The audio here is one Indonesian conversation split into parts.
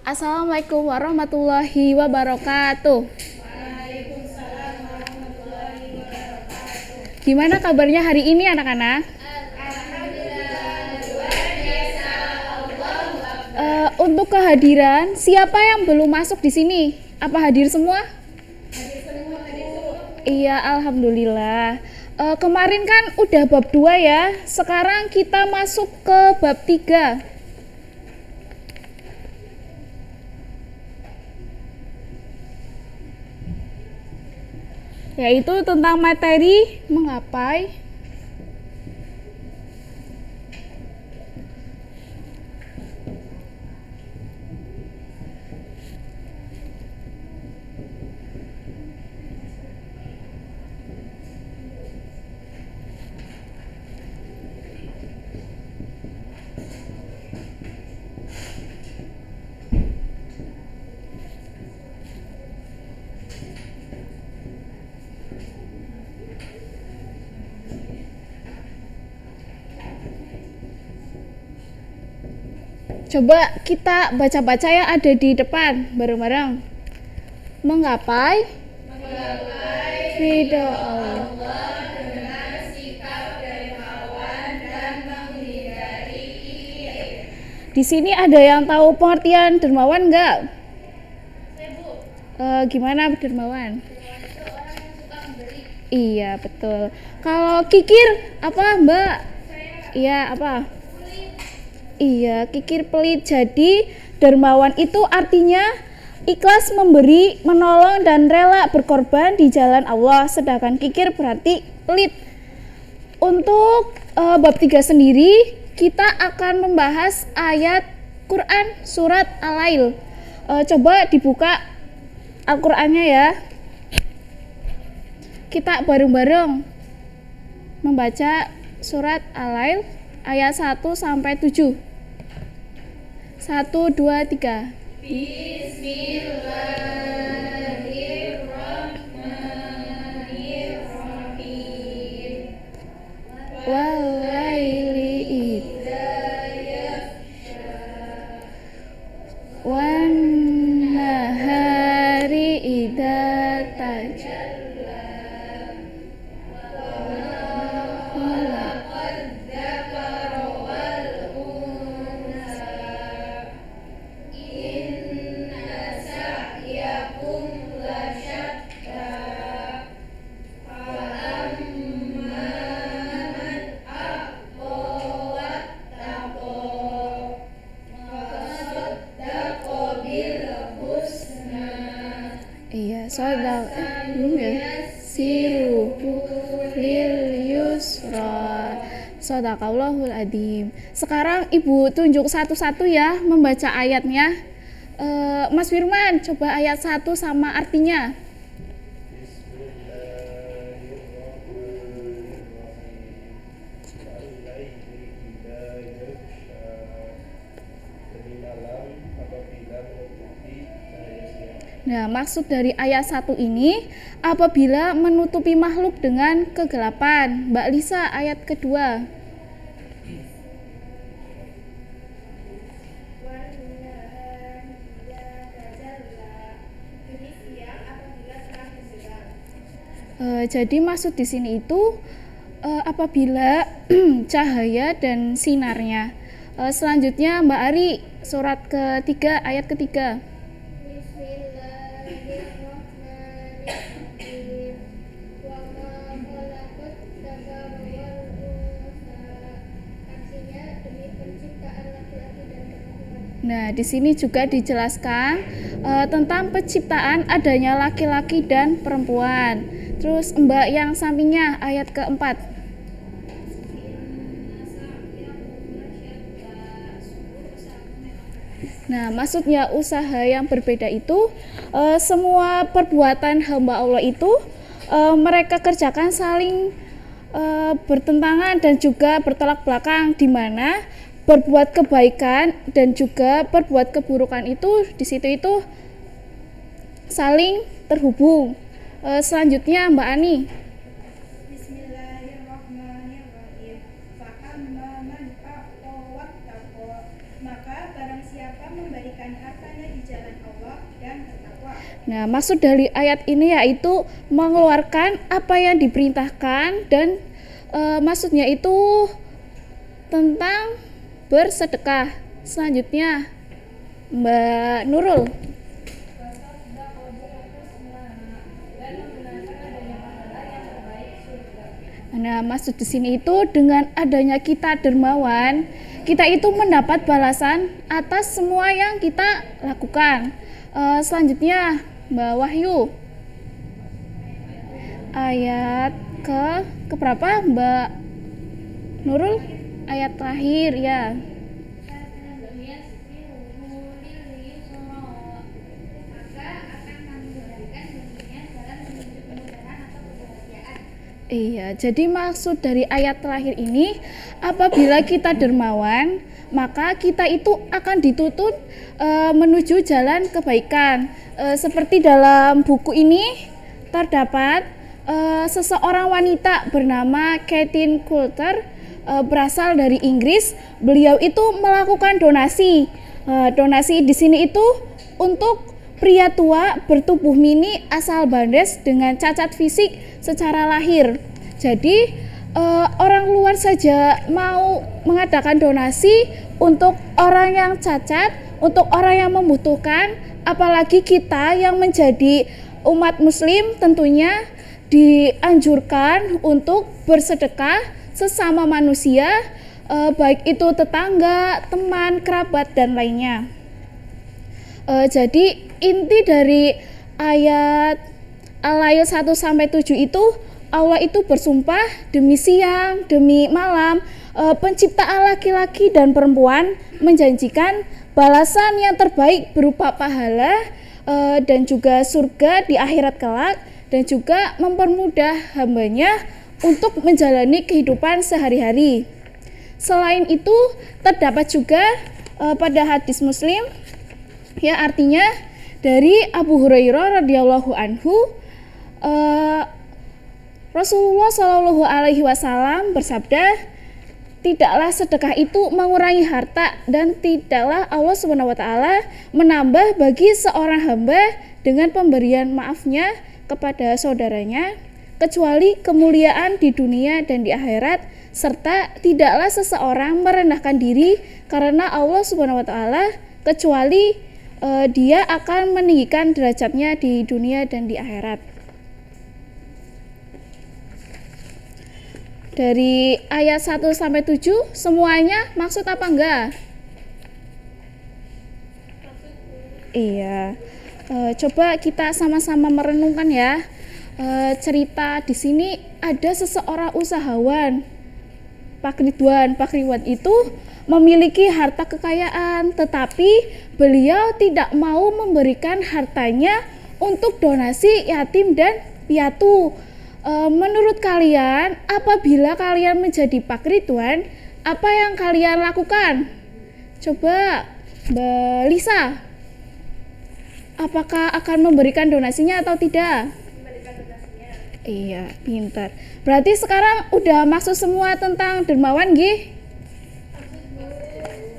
Assalamualaikum warahmatullahi wabarakatuh. Gimana kabarnya hari ini anak-anak? Untuk kehadiran, siapa yang belum masuk di sini? Apa hadir semua? Iya, alhamdulillah. Kemarin kan udah bab 2 ya. Sekarang kita masuk ke bab 3. Yaitu tentang materi menggapai. Coba kita baca-baca ya, ada di depan bareng-bareng. Menggapai ridho Allah. Di sini ada yang tahu pengertian dermawan nggak? Gimana dermawan? Iya betul. Kalau kikir apa Mbak? Iya apa? Iya, kikir pelit. Jadi dermawan itu artinya ikhlas memberi, menolong dan rela berkorban di jalan Allah. Sedangkan kikir berarti pelit. Untuk bab 3 sendiri kita akan membahas ayat Quran surat Al-Lail. Coba dibuka Al-Qur'annya ya. Kita bareng-bareng membaca surat Al-Lail ayat 1 sampai 7. 1, 2, 3. Bismillahirrahmanirrahim. Walaili idza yaghsha wan nahari idza tajalla Shadaqallahul adzim. Sekarang Ibu tunjuk satu-satu ya membaca ayatnya. Mas Firman, coba ayat 1 sama artinya. Nah, maksud dari ayat 1 ini apabila menutupi makhluk dengan kegelapan. Mbak Lisa, ayat kedua. Jadi maksud di sini itu apabila cahaya dan sinarnya. Selanjutnya Mbak Ari, surat ketiga ayat ketiga. Nah, di sini juga dijelaskan tentang penciptaan adanya laki-laki dan perempuan. Terus Mbak yang sampingnya ayat keempat. Nah, maksudnya usaha yang berbeda itu semua perbuatan hamba Allah itu mereka kerjakan saling bertentangan dan juga bertolak belakang, di mana berbuat kebaikan dan juga berbuat keburukan itu di situ itu saling terhubung. Selanjutnya Mbak Ani. Bismillahirrahmanirrahim. Maka barang siapa siapa memberikan hartanya di jalan Allah dan bertakwa. Nah, maksud dari ayat ini yaitu mengeluarkan apa yang diperintahkan dan maksudnya itu tentang bersedekah. Selanjutnya Mbak Nurul. Nah, maksud di sini itu dengan adanya kita dermawan, kita itu mendapat balasan atas semua yang kita lakukan. Selanjutnya Mbak Wahyu. Ayat ke berapa Mbak Nurul? Ayat terakhir ya. Iya, jadi maksud dari ayat terakhir ini, apabila kita dermawan, maka kita itu akan dituntut menuju jalan kebaikan. Seperti dalam buku ini terdapat seseorang wanita bernama Caitlin Coulter, berasal dari Inggris. Beliau itu melakukan donasi. Donasi di sini itu untuk pria tua bertubuh mini asal Bandes dengan cacat fisik secara lahir. Jadi orang luar saja mau mengadakan donasi untuk orang yang cacat, untuk orang yang membutuhkan, apalagi kita yang menjadi umat muslim tentunya dianjurkan untuk bersedekah sesama manusia, baik itu tetangga, teman, kerabat, dan lainnya. Jadi inti dari ayat Al-Lail 1-7 itu, Allah itu bersumpah demi siang, demi malam, penciptaan laki-laki dan perempuan, menjanjikan balasan yang terbaik berupa pahala dan juga surga di akhirat kelak, dan juga mempermudah hambanya untuk menjalani kehidupan sehari-hari. Selain itu terdapat juga pada hadis Muslim, ya, artinya dari Abu Hurairah radhiyallahu anhu, Rasulullah Shallallahu alaihi wasallam bersabda, tidaklah sedekah itu mengurangi harta, dan tidaklah Allah Subhanahu wa taala menambah bagi seorang hamba dengan pemberian maafnya kepada saudaranya, kecuali kemuliaan di dunia dan di akhirat, serta tidaklah seseorang merendahkan diri karena Allah Subhanahu wa taala, kecuali dia akan meninggikan derajatnya di dunia dan di akhirat. Dari ayat 1-7 semuanya maksud apa enggak? Iya. Coba kita sama-sama merenungkan ya. Cerita di sini ada seseorang usahawan, Pak Ridwan. Pak Ridwan itu memiliki harta kekayaan, tetapi beliau tidak mau memberikan hartanya untuk donasi yatim dan piatu. Menurut kalian, apabila kalian menjadi Pak Ridwan, apa yang kalian lakukan? Coba Mbak Lisa, apakah akan memberikan donasinya atau tidak? Iya, pintar. Berarti sekarang udah masuk semua tentang dermawan, gih?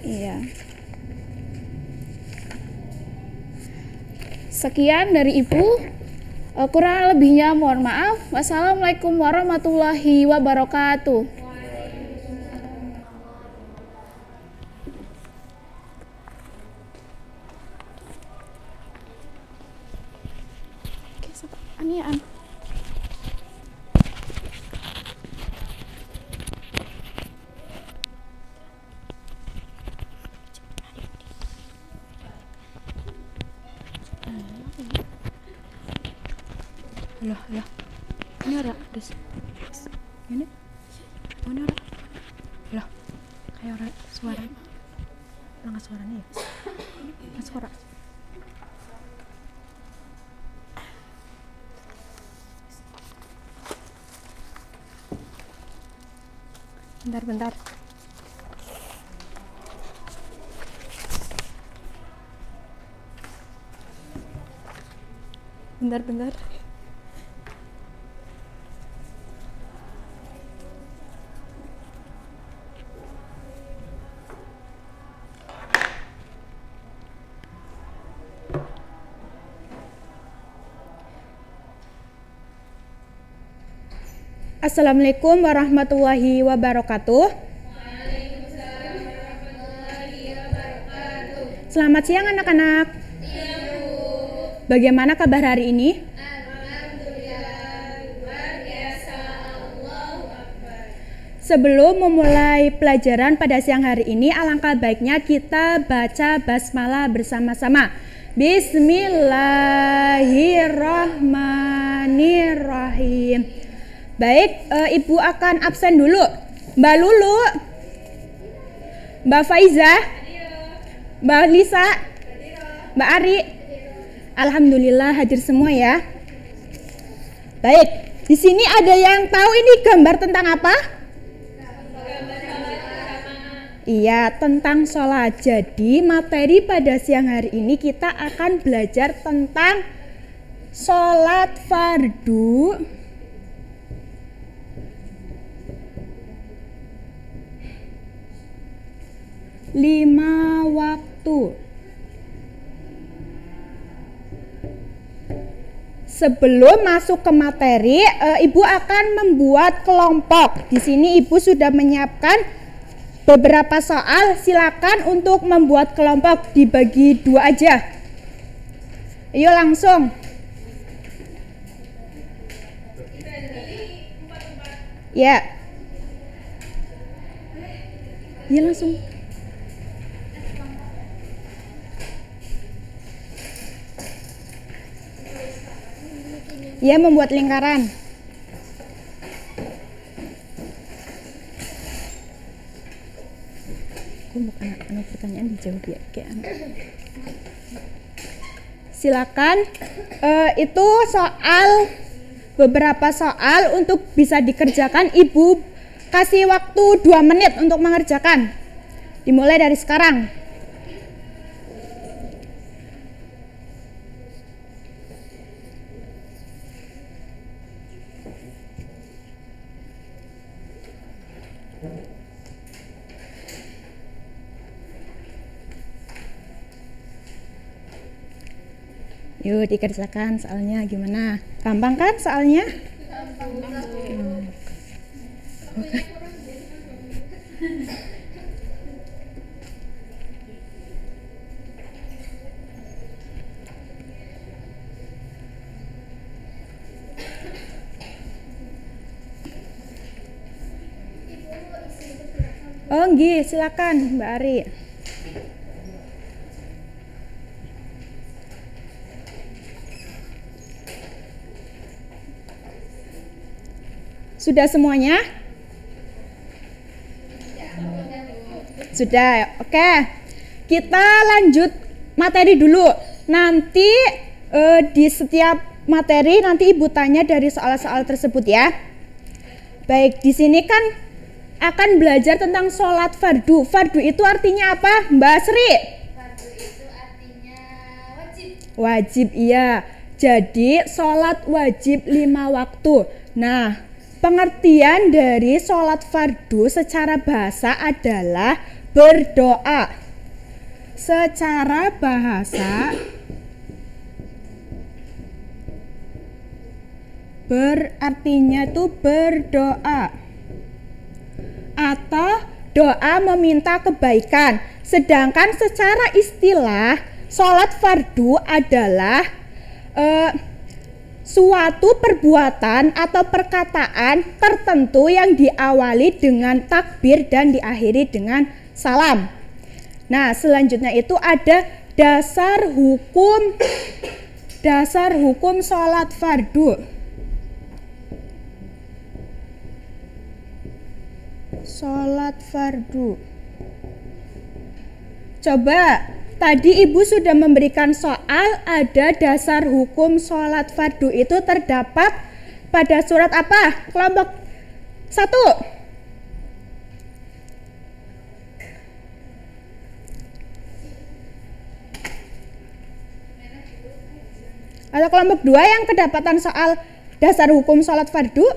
Iya. Sekian dari Ibu. Kurang lebihnya mohon maaf. Wassalamualaikum warahmatullahi wabarakatuh. Anian. Lah. Ini ada des. Ini. Oh, ini ada. Lah. Kayak orang suara. Nggak suaranya ya? Nggak suara. Bentar. Bentar. Assalamualaikum warahmatullahi wabarakatuh. Selamat siang anak-anak. Bagaimana kabar hari ini? Sebelum memulai pelajaran pada siang hari ini, alangkah baiknya kita baca basmalah bersama-sama. Bismillahirrahmanirrahim. Baik, Ibu akan absen dulu. Mbak Lulu, Mbak Faiza, Mbak Lisa, Mbak Ari. Alhamdulillah hadir semua ya. Baik, di sini ada yang tahu ini gambar tentang apa? Iya, tentang sholat. Jadi materi pada siang hari ini kita akan belajar tentang sholat fardu lima waktu. Sebelum masuk ke materi, Ibu akan membuat kelompok. Di sini Ibu sudah menyiapkan beberapa soal, silakan untuk membuat kelompok, dibagi 2 aja. Ayo langsung. Ya. Ya langsung. Ya, membuat lingkaran. Anak pertanyaan dijawab ya kayak anak. Silakan, itu soal, beberapa soal untuk bisa dikerjakan. Ibu kasih waktu 2 menit untuk mengerjakan. Dimulai dari sekarang. Yuk dikerjakan soalnya gimana? Gampang kan soalnya? Oke. Oh nggih, silakan Mbak Ari. Sudah semuanya? Sudah, oke. Kita lanjut materi dulu. Nanti di setiap materi nanti Ibu tanya dari soal-soal tersebut ya. Baik, di sini kan akan belajar tentang sholat fardu. Fardu itu artinya apa, Mbak Sri? Fardu itu artinya wajib. Wajib, iya. Jadi sholat wajib 5 waktu. Nah, pengertian dari sholat fardu secara bahasa adalah berdoa. Secara bahasa berartinya itu berdoa atau doa meminta kebaikan. Sedangkan secara istilah sholat fardu adalah suatu perbuatan atau perkataan tertentu yang diawali dengan takbir dan diakhiri dengan salam. Nah, selanjutnya itu ada dasar hukum sholat fardu. Sholat fardu. Coba, tadi Ibu sudah memberikan soal, ada dasar hukum sholat fardu itu terdapat pada surat apa? Kelompok 1. Atau kelompok 2 yang kedapatan soal dasar hukum sholat fardu?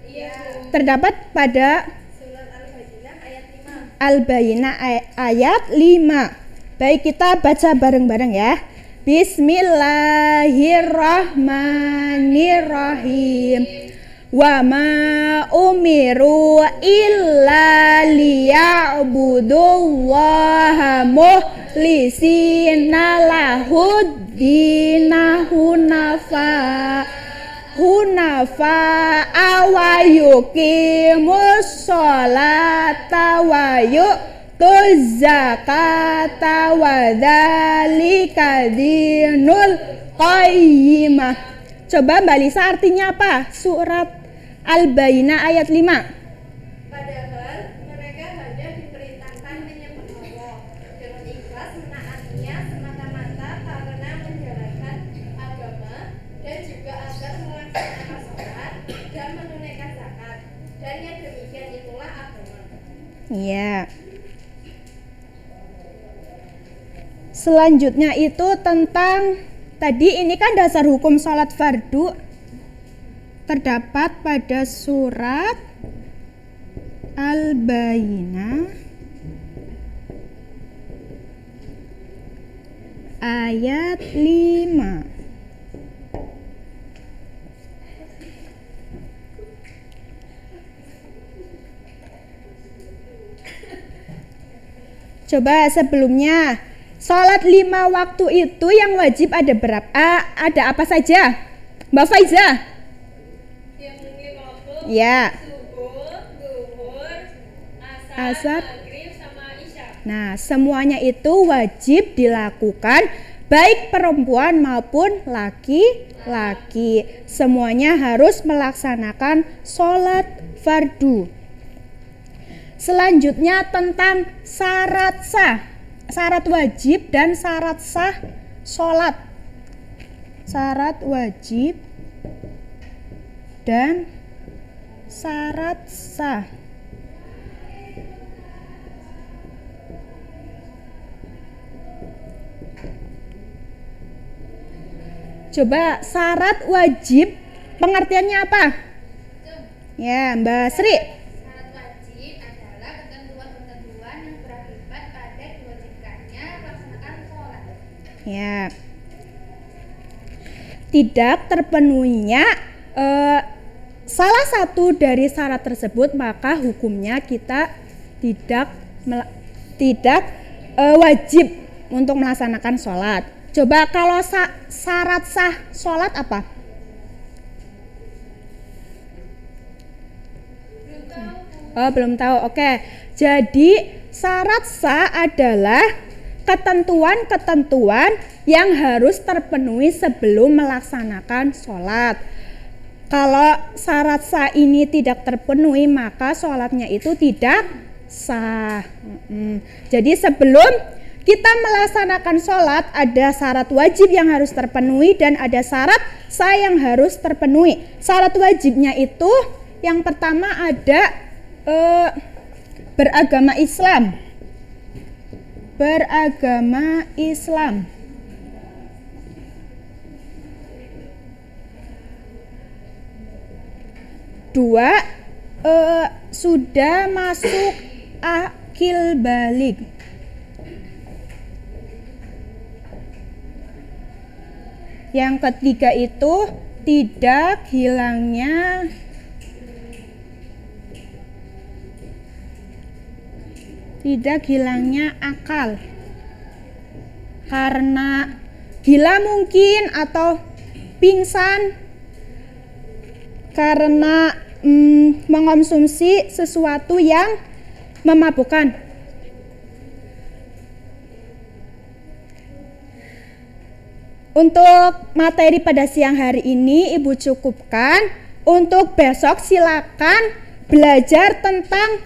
Iya. Terdapat pada Surat Al-Bayyinah ayat 5. Al-Bayyinah ayat 5. Baik, kita baca bareng-bareng ya. Bismillahirrahmanirrahim. Wa ma umiru illa liya'budullaha mukhlisina lahuddina hunafa wa yuqimus sholata wa yu'tuz zakata wa dzalika dinul qayyimah. Coba Mbak Lisa, artinya apa? Surat Al-Bayyinah ayat 5. Padahal mereka hanya diperintahkan menyembah Allah dengan ikhlas menaatinya semata-mata karena menjalankan agama dan juga agar melaksanakan sholat dan menunaikan zakat. Dan yang demikian itulah agama. Iya. Selanjutnya itu tentang tadi ini kan dasar hukum sholat fardu terdapat pada surat Al-Bayyinah ayat 5. Coba sebelumnya sholat 5 waktu itu yang wajib ada berapa? Ada apa saja? Mbak Faiza? Yang 5 waktu Ya. subuh, zuhur, Asar. maghrib sama isya. Nah, semuanya itu wajib dilakukan baik perempuan maupun laki-laki. Semuanya harus melaksanakan sholat fardu. Selanjutnya tentang syarat sah. Syarat wajib dan syarat sah sholat. Syarat wajib dan syarat sah. Coba syarat wajib pengertiannya apa? Ya, Mbak Sri. Syarat wajib adalah ketentuan-ketentuan yang berakibat pada diwajibkannya melaksanakan sholat. Ya. Tidak terpenuhinya salah satu dari syarat tersebut, maka hukumnya kita tidak wajib untuk melaksanakan sholat. Coba kalau syarat sah sholat apa? Oh, belum tahu. Oke. Jadi syarat sah adalah ketentuan-ketentuan yang harus terpenuhi sebelum melaksanakan sholat. Kalau syarat sah ini tidak terpenuhi, maka sholatnya itu tidak sah. Jadi sebelum kita melaksanakan sholat, ada syarat wajib yang harus terpenuhi dan ada syarat sah yang harus terpenuhi. Syarat wajibnya itu yang pertama ada beragama Islam. Beragama Islam. Dua, sudah masuk akil balik. Yang ketiga itu tidak hilangnya akal karena gila mungkin atau pingsan karena mengonsumsi sesuatu yang memabukkan. Untuk materi pada siang hari ini Ibu cukupkan. Untuk besok silakan belajar tentang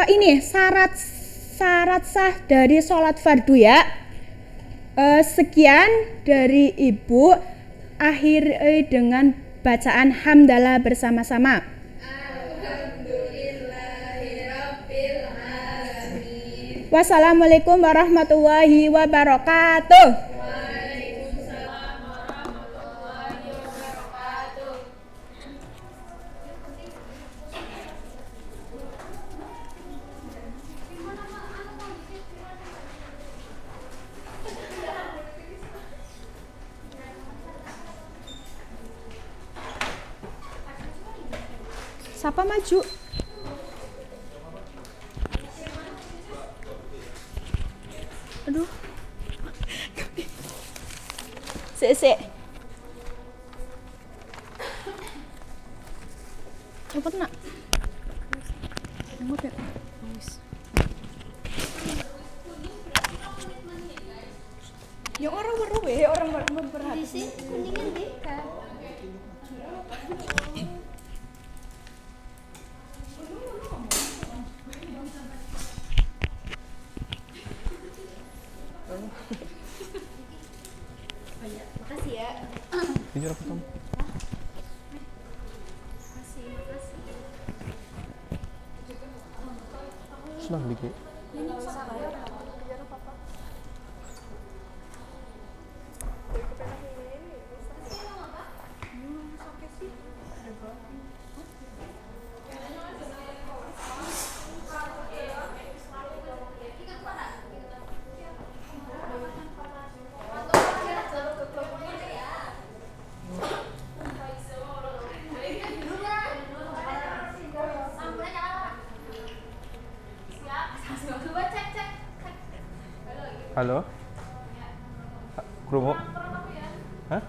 ini syarat sah dari sholat fardu ya. Sekian dari Ibu, akhiri dengan bacaan hamdalah bersama-sama. Alhamdulillahirabbil alamin. Wassalamualaikum warahmatullahi wabarakatuh. Siapa maju? Aduh. Sik. Cepet nak. Tunggu ya. Wis. Ya orang berubah, orang berperhatian. Di sini kuningan deh, Kak. Makasih ya. Jujur apa kamu? Senang dikit. Halo? Krungu? Hah?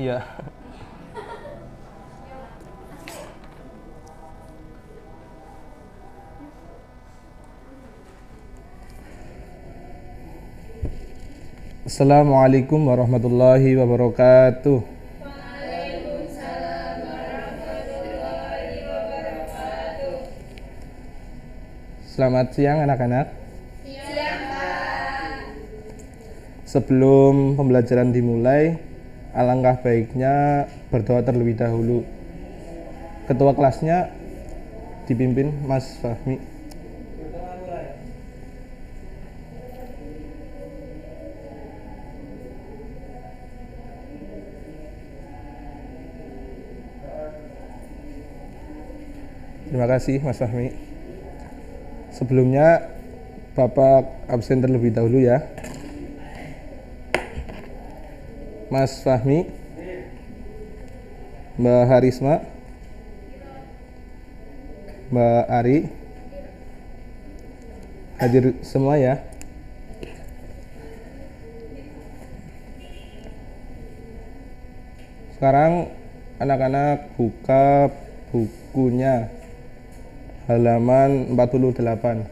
Iya. Assalamualaikum warahmatullahi wabarakatuh. Selamat siang anak-anak. Siang, Pak. Sebelum pembelajaran dimulai, alangkah baiknya berdoa terlebih dahulu. Ketua kelasnya dipimpin Mas Fahmi. Terima kasih Mas Fahmi. Sebelumnya Bapak absen terlebih dahulu ya. Mas Fahmi, Mbak Harisma, Mbak Ari, hadir semua ya. Sekarang anak-anak buka bukunya halaman 48.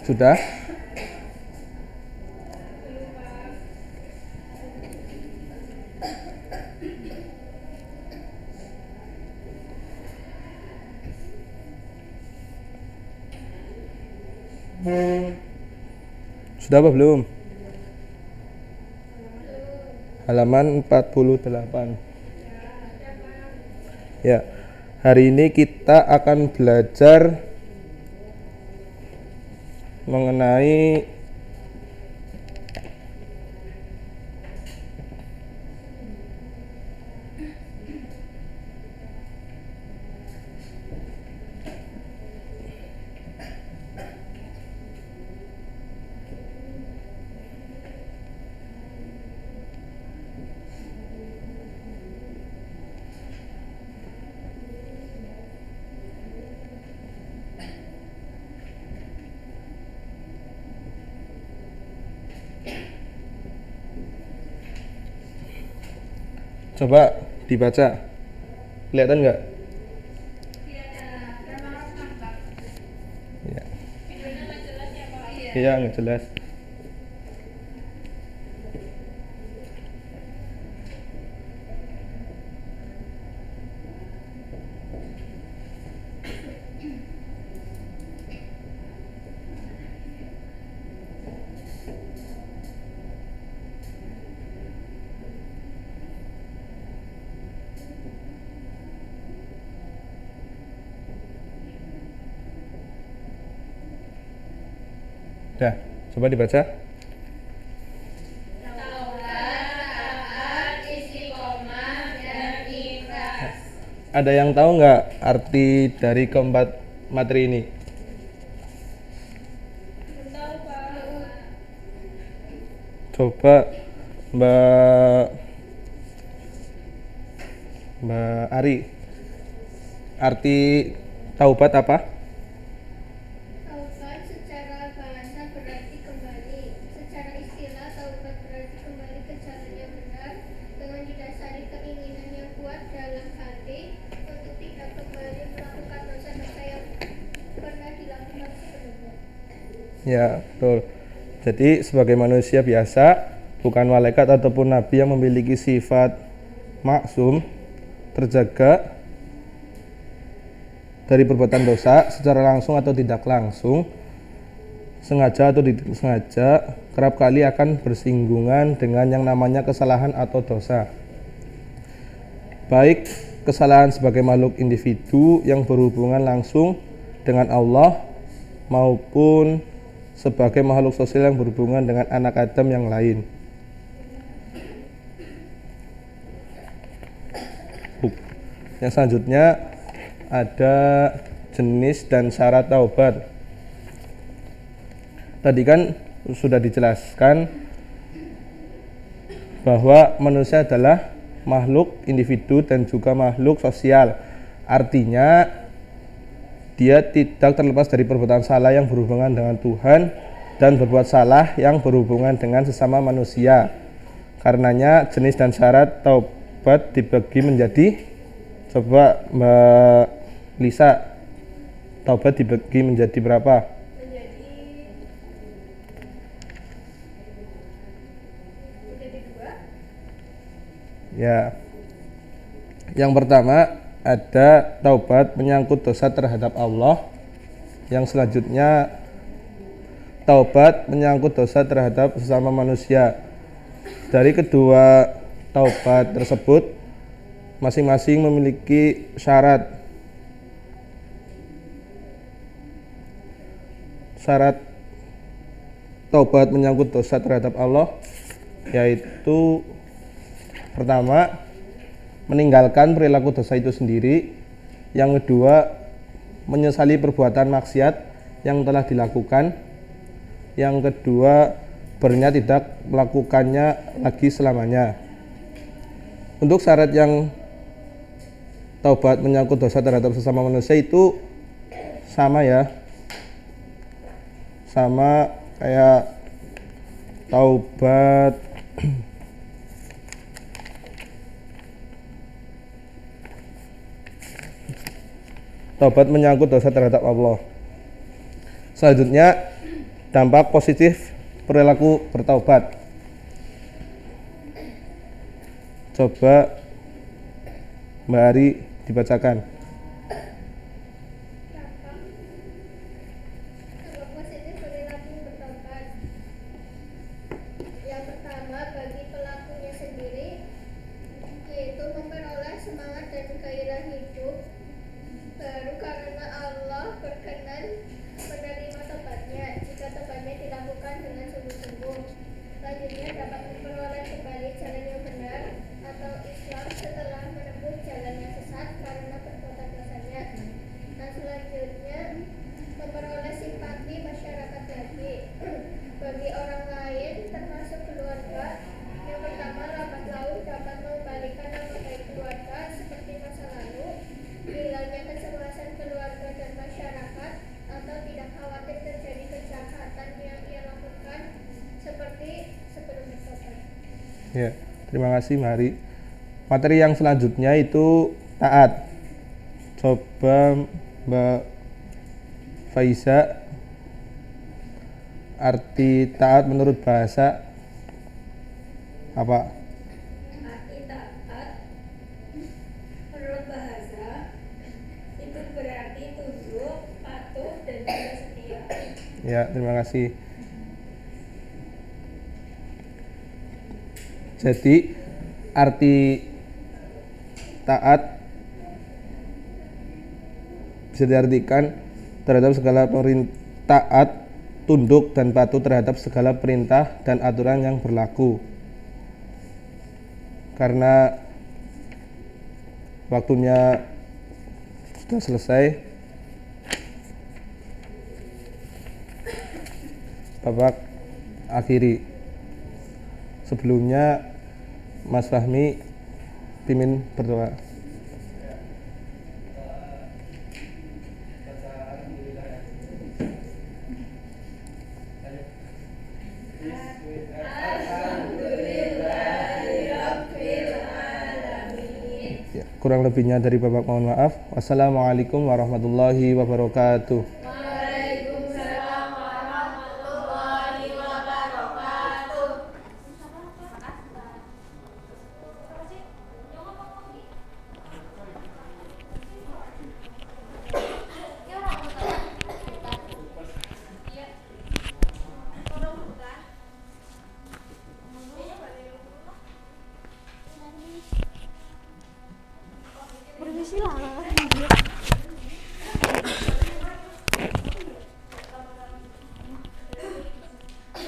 Sudah? Sudah apa belum? Halaman 48. Ya. Hari ini kita akan belajar mengenai coba dibaca. Kelihatan nggak? Iya. Iya, nggak jelas. Dah, coba dibaca. Ada yang tahu nggak arti dari keempat materi ini? Coba Mbak Ari, arti taubat apa? Taubat secara bahasa berarti kembali. Secara istilah, taubat berarti kembali ke jalan yang benar dengan didasari keinginan yang kuat dalam hati untuk tidak kembali melakukan dosa-dosa yang pernah dilakukan sebelumnya. Ya, betul. Jadi sebagai manusia biasa, bukan malaikat ataupun nabi yang memiliki sifat maksum, terjaga dari perbuatan dosa secara langsung atau tidak langsung, sengaja atau tidak sengaja, kerap kali akan bersinggungan dengan yang namanya kesalahan atau dosa. Baik kesalahan sebagai makhluk individu yang berhubungan langsung dengan Allah maupun sebagai makhluk sosial yang berhubungan dengan anak Adam yang lain. Yang selanjutnya ada jenis dan syarat taubat. Tadi kan sudah dijelaskan bahwa manusia adalah makhluk individu dan juga makhluk sosial. Artinya dia tidak terlepas dari perbuatan salah yang berhubungan dengan Tuhan dan berbuat salah yang berhubungan dengan sesama manusia. Karenanya jenis dan syarat taubat dibagi menjadi, coba Mbak Lisa, taubat dibagi menjadi berapa? Menjadi dua. Ya. Yang pertama ada taubat menyangkut dosa terhadap Allah. Yang selanjutnya taubat menyangkut dosa terhadap sesama manusia. Dari kedua taubat tersebut masing-masing memiliki syarat. Syarat taubat menyangkut dosa terhadap Allah yaitu pertama, meninggalkan perilaku dosa itu sendiri. Yang kedua, menyesali perbuatan maksiat yang telah dilakukan. Yang kedua, berniat tidak melakukannya lagi selamanya. Untuk syarat yang taubat menyangkut dosa terhadap sesama manusia itu sama ya, sama kayak taubat taubat menyangkut dosa terhadap Allah. Selanjutnya, dampak positif perilaku bertaubat. Coba Mbak Ari dibacakan. Dampak positif perilaku bertaubat. Yang pertama, bagi pelakunya sendiri, yaitu memperoleh semangat dan gairah hidup baru karena Allah berkenan menerima tobatnya jika tobatnya dilakukan dengan sungguh-sungguh. Selanjutnya dapat memperoleh kembali jalan yang benar atau Islam setelah menempuh jalan yang sesat karena perbuatan dosanya. Nah, selanjutnya memperoleh simpati masyarakat lagi bagi orang lain termasuk keluarga. Yang pertama, lambat laun dapat mengembalikan nama baik keluarga seperti masa lalu, hilangnya kecemasan keluarga dan masyarakat, atau tidak khawatir terjadi kejahatan yang ia lakukan seperti sebelum bertobat. Ya, terima kasih Mari. Materi yang selanjutnya itu taat. Coba Mbak Faiza, arti taat menurut bahasa apa? Arti taat menurut bahasa itu berarti tunduk, patuh, dan juga setia. Ya, terima kasih. Jadi arti taat bisa diartikan terhadap segala taat, tunduk dan patuh terhadap segala perintah dan aturan yang berlaku. Karena waktunya sudah selesai, Bapak akhiri. Sebelumnya Mas Fahmi pimpin berdoa. Ya, kurang lebihnya dari Bapak mohon maaf. Wassalamualaikum warahmatullahi wabarakatuh.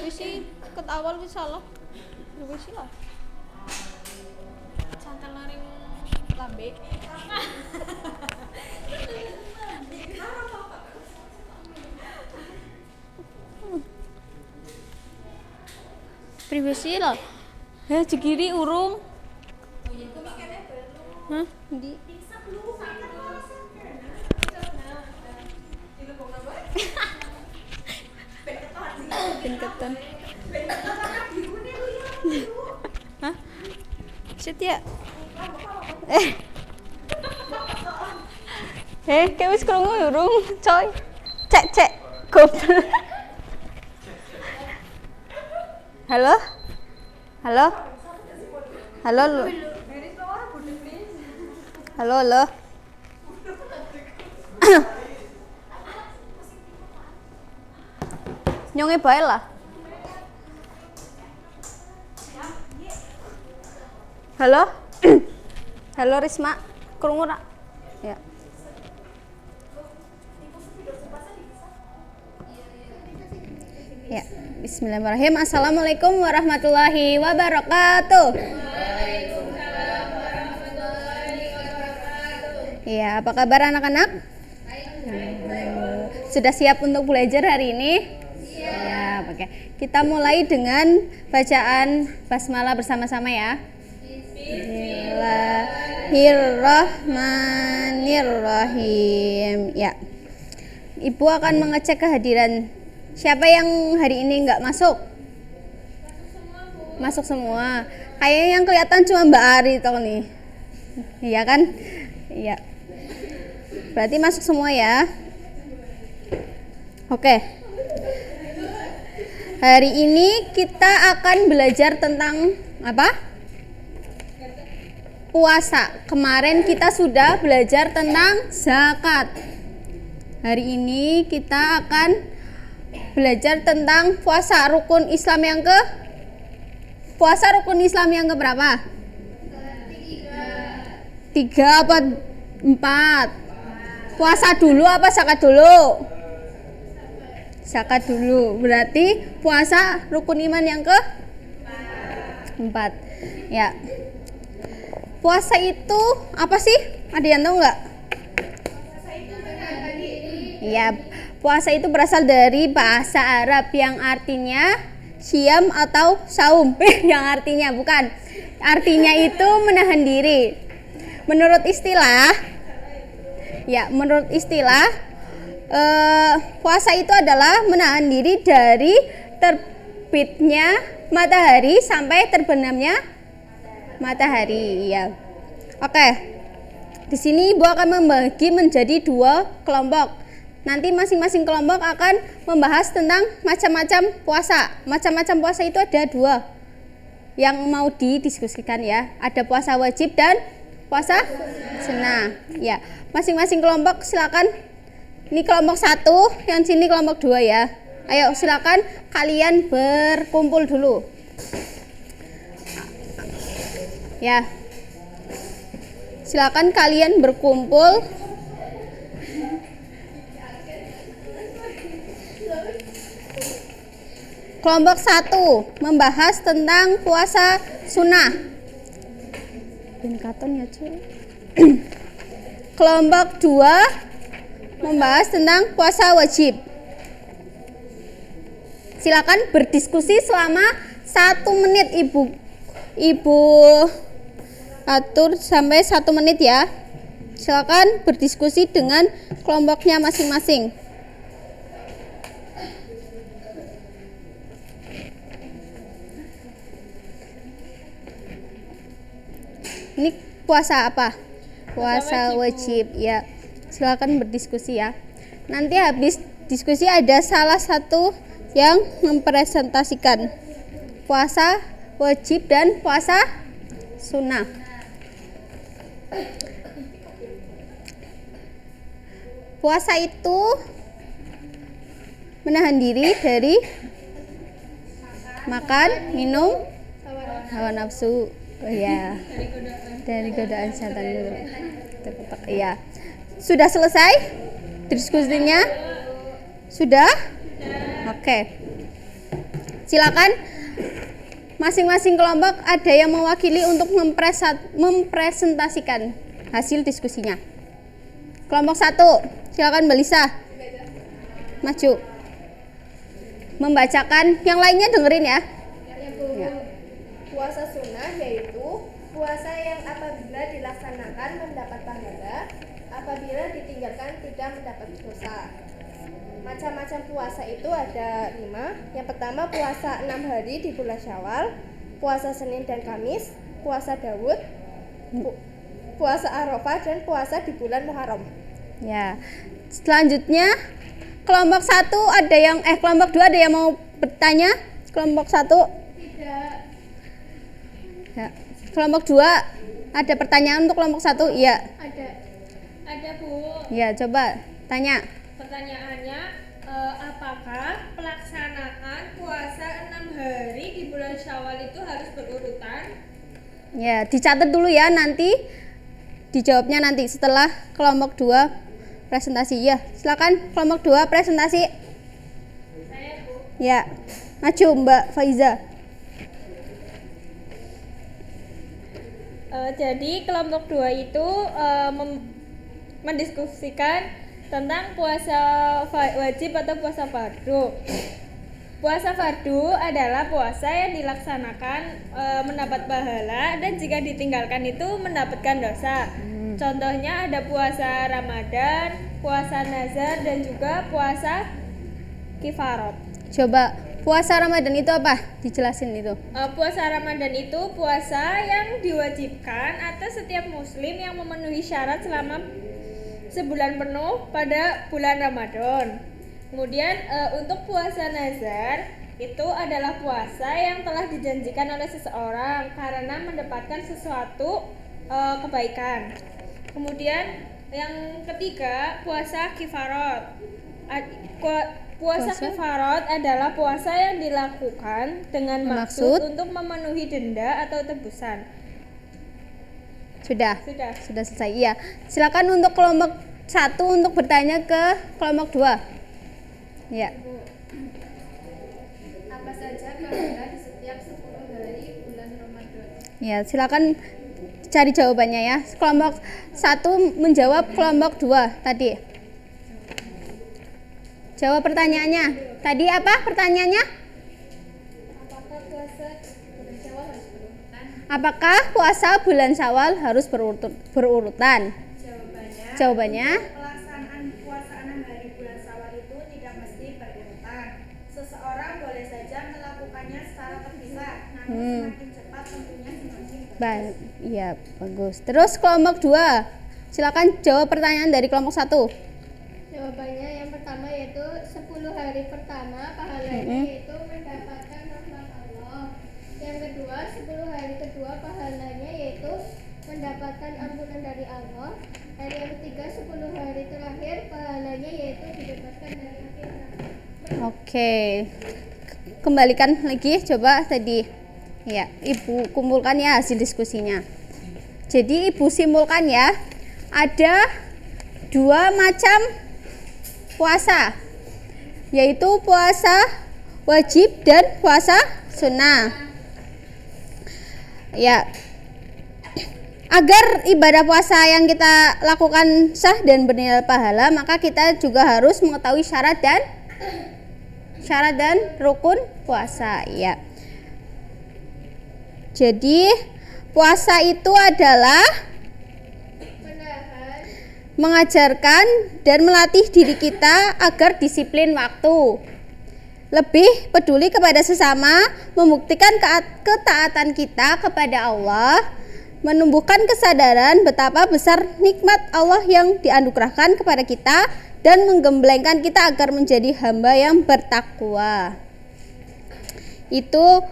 Wisi ket awal wis salah. Wis lah. Santel naring lambe. Privasi lah. Jegiri urung. Hah? Di Pinketan. Hah? Setia. Kayak wis krungu urung, coy. Cek. Goblok. Halo? Halo? Halo, lo. Halo. Nyonge bae lah. Halo? Halo Risma, krungu ra? Ya. Ya, bismillahirrahmanirrahim. Assalamualaikum warahmatullahi wabarakatuh. Ya, apa kabar anak-anak? Sudah siap untuk belajar hari ini? Siap. Oke. Kita mulai dengan bacaan basmalah bersama-sama ya. Bismillahirrahmanirrahim. Ya. Ibu akan mengecek kehadiran siapa yang hari ini nggak masuk. Masuk semua. Kayaknya yang kelihatan cuma Mbak Ari toh nih. Iya kan? Iya. Berarti masuk semua ya. Oke. Hari ini kita akan belajar tentang apa? Puasa. Kemarin kita sudah belajar tentang zakat. Hari ini kita akan belajar tentang puasa rukun Islam yang ke berapa? 3 apa 4? Puasa dulu apa zakat dulu? Zakat dulu. Berarti puasa rukun iman yang ke 4. Ya. Puasa itu apa sih? Ada yang tahu nggak? Ya, puasa itu berasal dari bahasa Arab yang artinya syam atau saum. Yang artinya bukan. Artinya itu menahan diri. Menurut istilah, puasa itu adalah menahan diri dari terbitnya matahari sampai terbenamnya matahari. Ya. Oke. Di sini Ibu akan membagi menjadi 2 kelompok. Nanti masing-masing kelompok akan membahas tentang macam-macam puasa. Macam-macam puasa itu ada 2 yang mau didiskusikan ya. Ada puasa wajib dan puasa sunnah. Ya, masing-masing kelompok silakan. Ini kelompok 1, yang sini kelompok 2 ya. Ayo silakan kalian berkumpul dulu. Ya. Silakan kalian berkumpul. Kelompok 1 membahas tentang puasa sunnah. Ya, kelompok 2 membahas tentang puasa wajib. Silakan berdiskusi selama 1 menit ibu atur sampai 1 menit ya. Silakan berdiskusi dengan kelompoknya masing-masing. Ini puasa apa? Puasa wajib ya. Silakan berdiskusi ya. Nanti habis diskusi ada salah satu yang mempresentasikan puasa wajib dan puasa sunnah. Puasa itu menahan diri dari makan, minum, hawa nafsu. Oh ya, dari godaan setan itu. Iya. Sudah selesai diskusinya? Sudah? Oke. Silakan masing-masing kelompok ada yang mewakili untuk mempresentasikan hasil diskusinya. Kelompok 1, silakan Mbak Lisa. Maju. Membacakan, yang lainnya dengerin ya. Ya. Puasa sunnah yaitu puasa yang apabila dilaksanakan mendapat pahala, apabila ditinggalkan tidak mendapat dosa. Macam-macam puasa itu ada 5. Yang pertama puasa 6 hari di bulan Syawal, puasa Senin dan Kamis, puasa Daud, puasa Arafah, dan puasa di bulan Muharram. Ya. Selanjutnya kelompok 1 ada yang kelompok 2 ada yang mau bertanya? Kelompok 1? Tidak. Ya. Kelompok 2 ada pertanyaan untuk kelompok 1? Iya. Ada Bu. Ya, coba tanya. Pertanyaannya, apakah pelaksanaan puasa 6 hari di bulan Syawal itu harus berurutan? Ya, dicatat dulu ya, nanti dijawabnya nanti setelah kelompok 2 presentasi. Ya, silakan kelompok 2 presentasi. Saya Bu. Ya. Maju Mbak Faiza. Jadi kelompok 2 itu mendiskusikan tentang puasa wajib atau puasa fardu. Puasa fardu adalah puasa yang dilaksanakan mendapat pahala dan jika ditinggalkan itu mendapatkan dosa. Contohnya ada puasa Ramadan, puasa nazar, dan juga puasa kifarat. Coba puasa Ramadan itu apa? Dijelasin itu. Puasa Ramadan itu puasa yang diwajibkan atas setiap muslim yang memenuhi syarat selama sebulan penuh pada bulan Ramadan. Kemudian untuk puasa nazar itu adalah puasa yang telah dijanjikan oleh seseorang karena mendapatkan sesuatu kebaikan. Kemudian yang ketiga puasa kifarat. Puasa kifarat adalah puasa yang dilakukan dengan maksud untuk memenuhi denda atau tebusan. Sudah selesai. Iya. Silakan untuk kelompok 1 untuk bertanya ke kelompok 2. Ya. Apa saja pahala di setiap 10 hari bulan Ramadan? Ya, silakan cari jawabannya ya. Kelompok 1 menjawab kelompok 2 tadi. Jawab pertanyaannya. Tadi apa pertanyaannya? Apakah puasa bulan Syawal harus berurutan? Apakah puasa bulan Syawal harus berurutan? Jawabannya Pelaksanaan puasa 6 hari bulan Syawal itu tidak mesti berurutan. Seseorang boleh saja melakukannya secara terpisah, namun semakin cepat tentunya semakin bagus. Iya, bagus. Terus kelompok 2. Silakan jawab pertanyaan dari kelompok 1. Jawabannya yang pertama yaitu 10 hari pertama pahalanya yaitu mendapatkan rahmat Allah. Yang kedua 10 hari kedua pahalanya yaitu mendapatkan ampunan dari Allah. Dan yang ketiga 10 hari terakhir pahalanya yaitu dibebaskan dari api neraka. Oke. Kembalikan lagi coba tadi. Ya, Ibu kumpulkan ya hasil diskusinya. Jadi Ibu simpulkan ya. Ada 2 macam puasa, yaitu puasa wajib dan puasa sunnah. Ya, agar ibadah puasa yang kita lakukan sah dan bernilai pahala, maka kita juga harus mengetahui syarat dan rukun puasa. Ya, Jadi puasa itu adalah mengajarkan dan melatih diri kita agar disiplin waktu, lebih peduli kepada sesama, membuktikan ketaatan kita kepada Allah, menumbuhkan kesadaran betapa besar nikmat Allah yang dianugerahkan kepada kita, dan menggemblengkan kita agar menjadi hamba yang bertakwa. Itu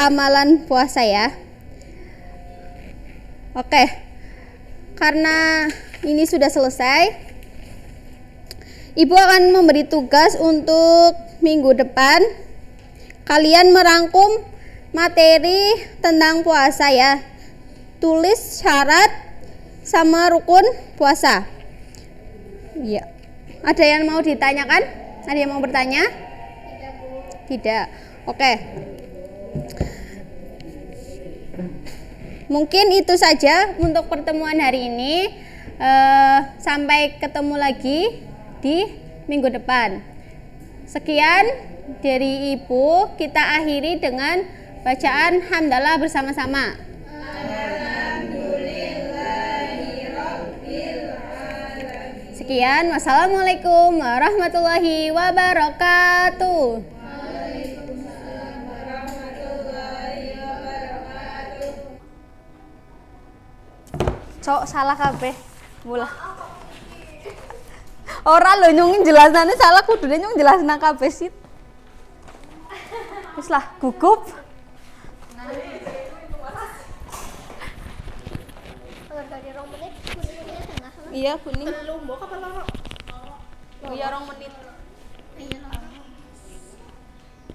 amalan puasa ya. Oke, karena ini sudah selesai, Ibu akan memberi tugas untuk minggu depan. Kalian merangkum materi tentang puasa ya. Tulis syarat sama rukun puasa. Iya. Ada yang mau ditanyakan? Ada yang mau bertanya? Tidak. Oke. Mungkin itu saja untuk pertemuan hari ini. Sampai ketemu lagi di minggu depan. Sekian dari Ibu, kita akhiri dengan bacaan hamdalah bersama-sama. Sekian, wassalamualaikum warahmatullahi wabarakatuh. Cok, salah kabeh. Mula. Ora lho nyung jelasane salah kudune nyung jelasna kabeh sih. Wis lah gugup. Iya kuning. Lombok apa loro? Iya 2 menit. Iya lah.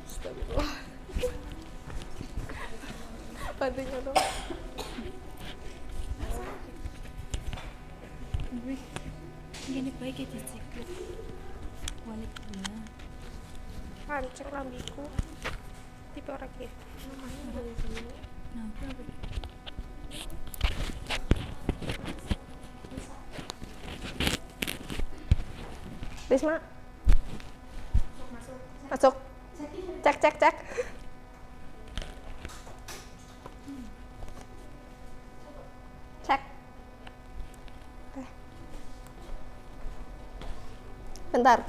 Astagfirullah. Bantunya dong. Gini baik ya diceklik. Waliknya. Pancek lambiku. Tipe orang ya. Nah, apa? Risma. Masuk. Cek. Cek. Bentar.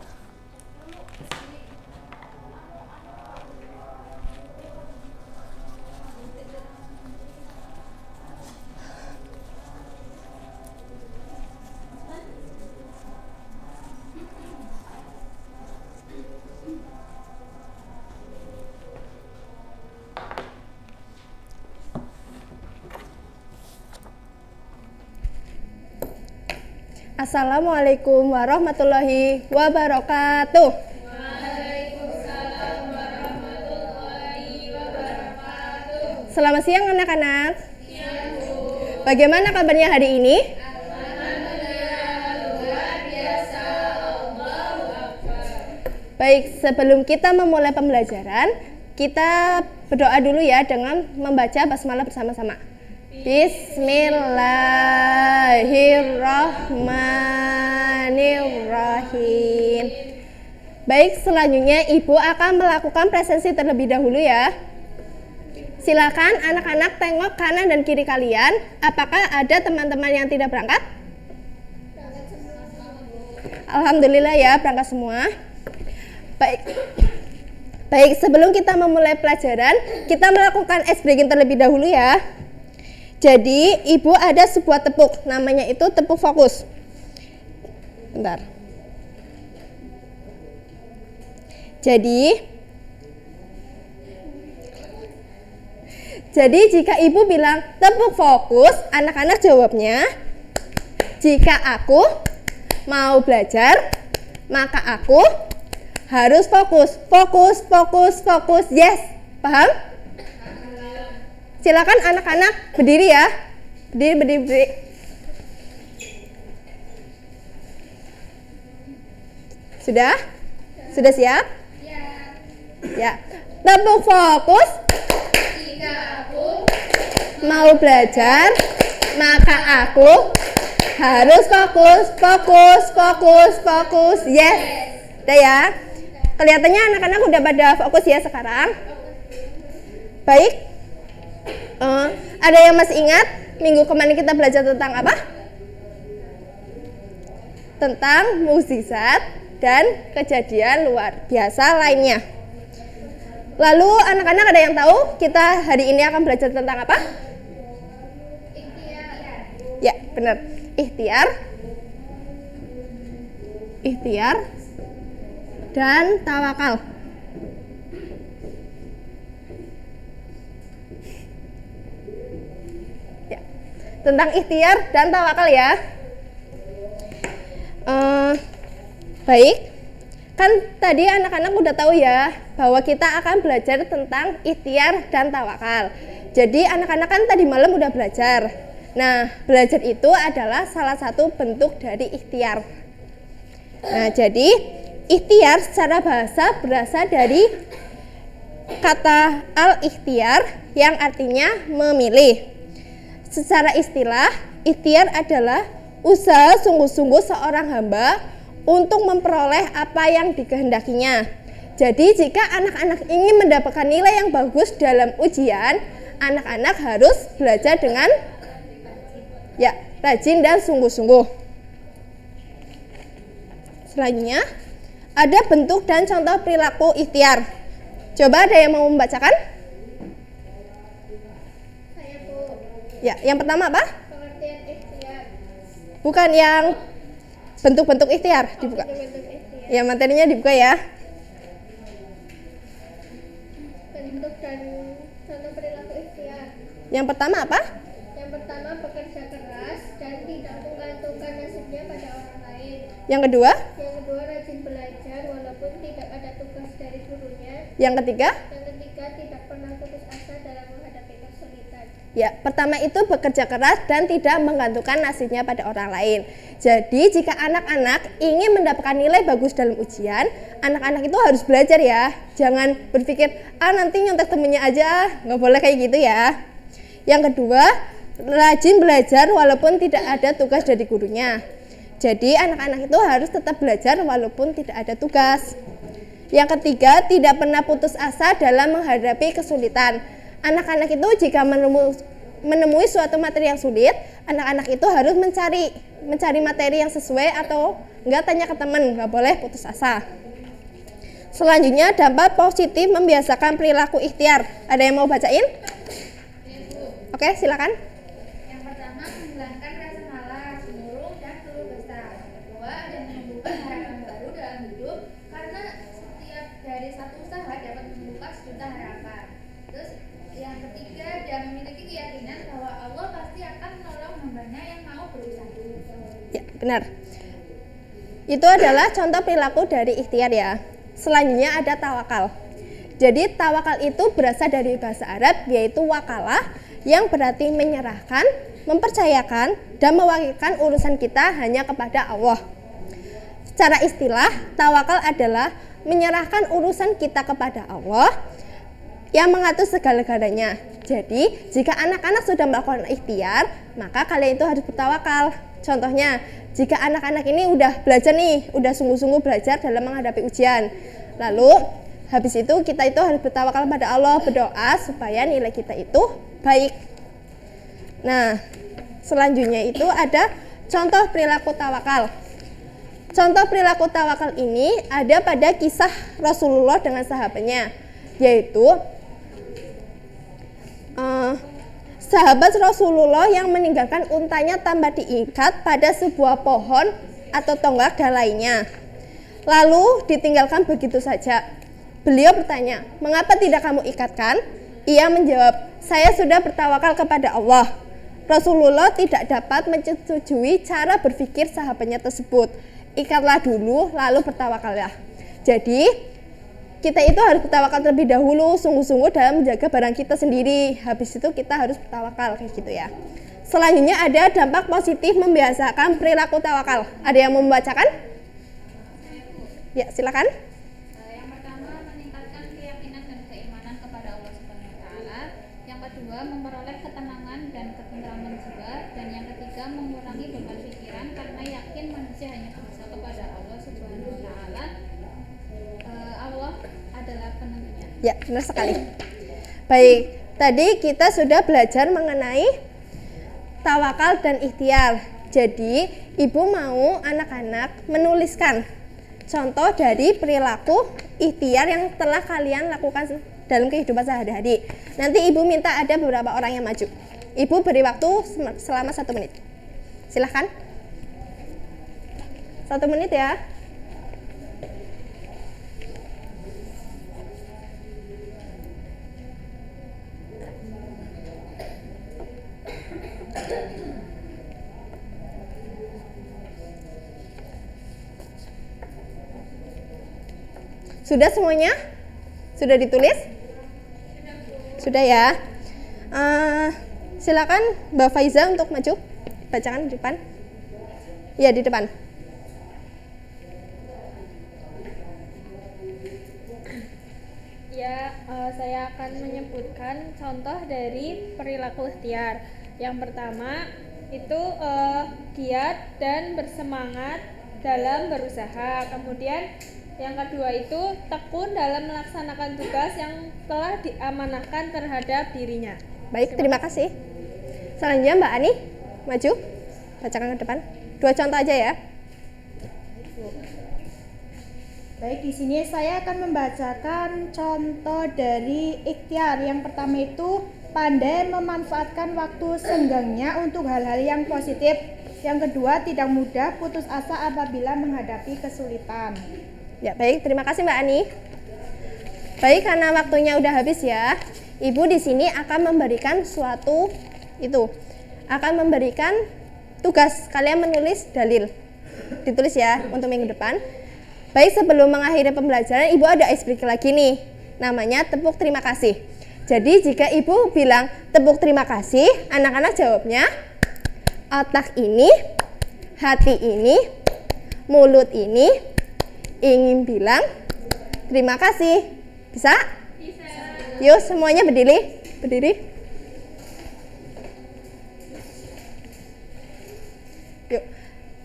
Assalamualaikum warahmatullahi wabarakatuh. Waalaikumsalam warahmatullahi wabarakatuh. Selamat siang anak-anak. Siang, Bu. Bagaimana kabarnya hari ini? Alhamdulillah luar biasa. Allahu Akbar. Baik, sebelum kita memulai pembelajaran, kita berdoa dulu ya dengan membaca basmalah bersama-sama. Bismillahirrahmanirrahim. Baik, selanjutnya Ibu akan melakukan presensi terlebih dahulu ya. Silakan anak-anak tengok kanan dan kiri kalian. Apakah ada teman-teman yang tidak berangkat? Alhamdulillah ya, berangkat semua. Baik, sebelum kita memulai pelajaran, kita melakukan ice breaking terlebih dahulu ya. Jadi, Ibu ada sebuah tepuk, namanya itu tepuk fokus. Bentar. Jadi jika Ibu bilang tepuk fokus, anak-anak jawabnya, jika aku mau belajar, maka aku harus fokus. Fokus. Yes, paham? Silakan anak-anak berdiri ya. Berdiri. Sudah? Sudah siap? Ya. Tepuk fokus. Jika aku mau belajar, maka aku harus fokus. Yes. Udah ya. Kelihatannya anak-anak udah pada fokus ya sekarang. Baik. Ada yang masih ingat minggu kemarin kita belajar tentang apa? Tentang mukjizat dan kejadian luar biasa lainnya. Lalu anak-anak ada yang tahu kita hari ini akan belajar tentang apa? Ya, benar. Ikhtiar dan tawakal. Ya, tentang ikhtiar dan tawakal ya. Baik, kan tadi anak-anak udah tahu ya bahwa kita akan belajar tentang ikhtiar dan tawakal. Jadi anak-anak kan tadi malam udah belajar. Nah, belajar itu adalah salah satu bentuk dari ikhtiar. Nah, jadi ikhtiar secara bahasa berasal dari kata al-ikhtiar yang artinya memilih. Secara istilah, ikhtiar adalah usaha sungguh-sungguh seorang hamba untuk memperoleh apa yang dikehendakinya. Jadi jika anak-anak ingin mendapatkan nilai yang bagus dalam ujian, anak-anak harus belajar dengan rajin dan sungguh-sungguh. Selanjutnya, ada bentuk dan contoh perilaku ikhtiar. Coba ada yang mau membacakan? Saya Bu, Ya, yang pertama apa? pengertian ikhtiar. Bukan yang bentuk-bentuk ikhtiar dibuka. Bentuk ikhtiar. Ya, materinya dibuka ya. Bentuk dan contoh perilaku ikhtiar. Yang pertama apa? Yang pertama, bekerja keras dan tidak menggantungkan nasibnya pada orang lain. Yang kedua? Yang kedua, rajin belajar walaupun tidak ada tugas dari gurunya. Yang ketiga? Yang ketiga, tidak pernah putus asa dalam menghadapi kesulitan. Ya, pertama itu bekerja keras dan tidak menggantungkan nasibnya pada orang lain. Jadi, jika anak-anak ingin mendapatkan nilai bagus dalam ujian, anak-anak itu harus belajar ya. Jangan berpikir, nanti nyontek temennya aja, nggak boleh kayak gitu ya. Yang kedua, rajin belajar walaupun tidak ada tugas dari gurunya. Jadi, anak-anak itu harus tetap belajar walaupun tidak ada tugas. Yang ketiga, tidak pernah putus asa dalam menghadapi kesulitan. Anak-anak itu jika menemui suatu materi yang sulit, anak-anak itu harus mencari materi yang sesuai atau enggak tanya ke teman, enggak boleh putus asa. Selanjutnya, dampak positif membiasakan perilaku ikhtiar. Ada yang mau bacain? Oke, silakan. Yang pertama, menghilangkan rasa malas, murung, dan keluh kesah. Yang kedua, ada menumbuhkan harapan baru dalam hidup karena setiap dari satu usaha dapat membuka sejuta harapan. Terus yang ketiga, dia memiliki keyakinan bahwa Allah pasti akan menolong hambanya yang mau berusaha. Ya, benar. Itu adalah contoh perilaku dari ikhtiar ya. Selanjutnya ada tawakal. Jadi tawakal itu berasal dari bahasa Arab yaitu wakalah yang berarti menyerahkan, mempercayakan, dan mewakilkan urusan kita hanya kepada Allah. Secara istilah, tawakal adalah menyerahkan urusan kita kepada Allah yang mengatur segala-galanya. Jadi, jika anak-anak sudah melakukan ikhtiar, maka kalian itu harus bertawakal. Contohnya, jika anak-anak ini udah belajar nih, udah sungguh-sungguh belajar dalam menghadapi ujian. Lalu, habis itu kita itu harus bertawakal pada Allah, berdoa supaya nilai kita itu baik. Nah, selanjutnya itu ada contoh perilaku tawakal. Contoh perilaku tawakal ini ada pada kisah Rasulullah dengan sahabatnya, yaitu sahabat Rasulullah yang meninggalkan untanya tanpa diikat pada sebuah pohon atau tonggak dan lainnya. Lalu ditinggalkan begitu saja. Beliau bertanya, "Mengapa tidak kamu ikatkan?" Ia menjawab, "Saya sudah bertawakal kepada Allah." Rasulullah tidak dapat menyetujui cara berpikir sahabatnya tersebut. Ikatlah dulu, lalu bertawakallah. Jadi, kita itu harus bertawakal terlebih dahulu, sungguh-sungguh dalam menjaga barang kita sendiri. Habis itu kita harus bertawakal, kayak gitu ya. Selanjutnya ada dampak positif membiasakan perilaku tawakal. Ada yang mau membacakan? Ya, silakan. Yang pertama, meningkatkan keyakinan dan keimanan kepada Allah Subhanahu wa taala. Yang kedua, memperoleh ketenangan dan ketentraman jiwa, dan yang ketiga, mengurangi beban pikiran karena yakin manusia hanya bisa kepada Allah Subhanahu wa taala. Allah adalah penentunya. Ya, benar sekali. Baik, Tadi kita sudah belajar mengenai tawakal dan ikhtiar. Jadi, Ibu mau anak-anak menuliskan contoh dari perilaku ikhtiar yang telah kalian lakukan dalam kehidupan sehari-hari. Nanti Ibu minta ada beberapa orang yang maju. Ibu beri waktu selama 1 menit. Silahkan. 1 menit ya. Sudah semuanya? Sudah ditulis? Sudah ya. Silakan Mbak Faiza untuk maju. Bacakan di depan. Ya, di depan. Ya, saya akan menyebutkan contoh dari perilaku ikhtiar. Yang pertama itu giat dan bersemangat dalam berusaha. Kemudian yang kedua itu tekun dalam melaksanakan tugas yang telah diamanahkan terhadap dirinya. Baik, terima kasih. Selanjutnya Mbak Ani, maju. Bacakan ke depan. 2 contoh aja ya. Baik, di sini saya akan membacakan contoh dari ikhtiar. Yang pertama itu pandai memanfaatkan waktu senggangnya untuk hal-hal yang positif. Yang kedua, tidak mudah putus asa apabila menghadapi kesulitan. Ya, baik, terima kasih Mbak Ani. Baik, karena waktunya udah habis ya. Ibu di sini akan memberikan akan memberikan tugas kalian menulis dalil. Ditulis ya untuk minggu depan. Baik, sebelum mengakhiri pembelajaran, Ibu ada icebreaker lagi nih. Namanya tepuk terima kasih. Jadi jika Ibu bilang tepuk terima kasih, anak-anak jawabnya otak ini, hati ini, mulut ini ingin bilang terima kasih. Bisa? Bisa. Yuk semuanya berdiri. Yuk.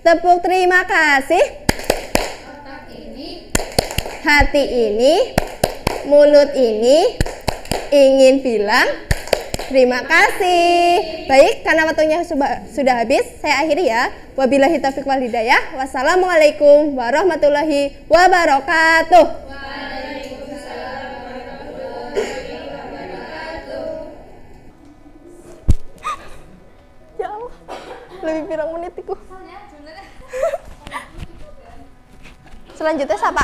Tepuk terima kasih. Otak ini, Hati ini, mulut ini ingin bilang terima kasih. Baik, karena waktunya sudah habis, saya akhiri ya. Wabillahi taufiq wal hidayah. Wassalamualaikum warahmatullahi wabarakatuh. Ya Allah, lebih pirang menit iku. Selanjutnya siapa?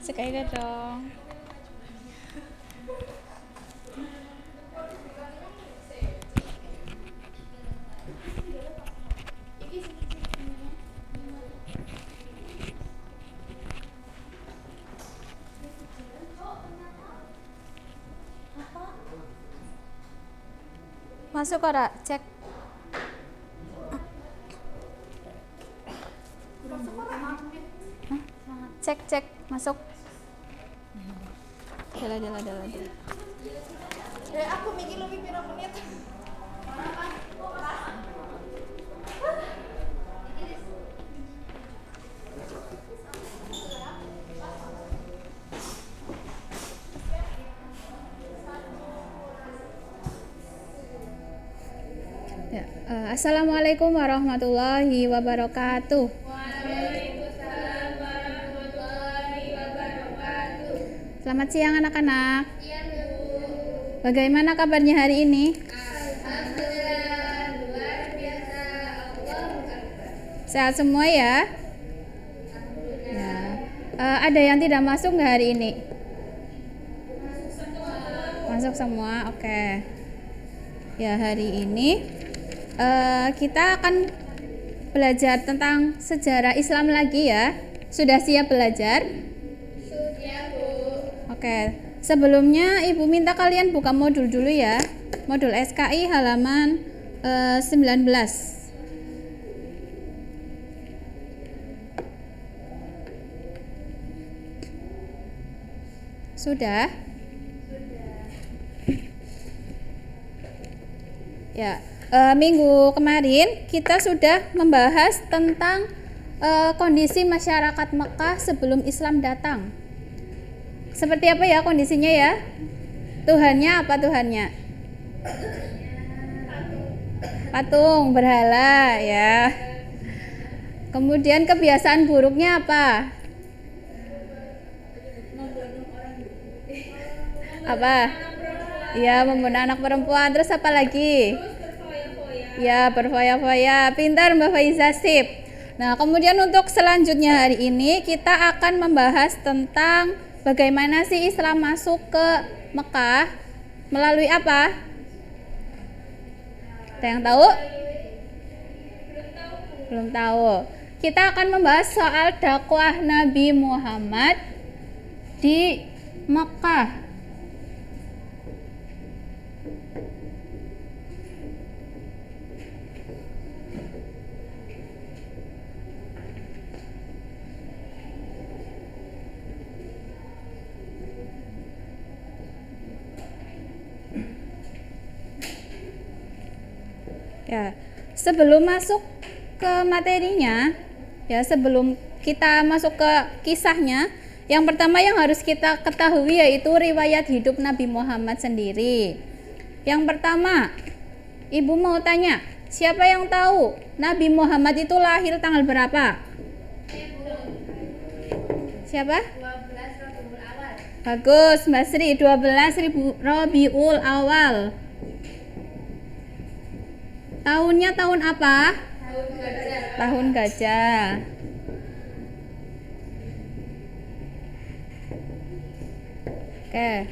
Sekali dong. Masuk ora? Cek. Cek masuk. Jalan. aku mikir lebih pirang menit. Ya, Assalamualaikum warahmatullahi wabarakatuh. Selamat siang anak-anak. Bagaimana kabarnya hari ini? Sehat semua ya? Ya. Ada yang tidak masuk nggak hari ini? Masuk semua, oke. Ya, hari ini kita akan belajar tentang sejarah Islam lagi ya. Sudah siap belajar? Sudah, Bu. Oke, sebelumnya Ibu minta kalian buka modul dulu ya. Modul SKI halaman 19. Sudah? Ya, minggu kemarin kita sudah membahas tentang kondisi masyarakat Mekah sebelum Islam datang. Seperti apa ya kondisinya ya? Tuhannya apa Tuhannya? Patung, berhala ya. Kemudian kebiasaan buruknya apa? Apa? Ya, membunuh anak perempuan. Terus apa lagi? Ya, berfoya-foya. Pintar Mbak Faiza, sip. Nah, kemudian untuk selanjutnya hari ini kita akan membahas tentang bagaimana sih Islam masuk ke Mekah melalui apa? Ada yang tahu? Belum tahu. Kita akan membahas soal dakwah Nabi Muhammad di Mekah. Ya, sebelum masuk ke materinya, ya sebelum kita masuk ke kisahnya, yang pertama yang harus kita ketahui yaitu riwayat hidup Nabi Muhammad sendiri. Yang pertama, Ibu mau tanya, siapa yang tahu Nabi Muhammad itu lahir tanggal berapa? Siapa? 12 Rabiul Awal. Bagus, Mbak Sri, 12 Rabiul Awal. Tahunnya tahun apa? Tahun gajah. Tahun gajah. Oke.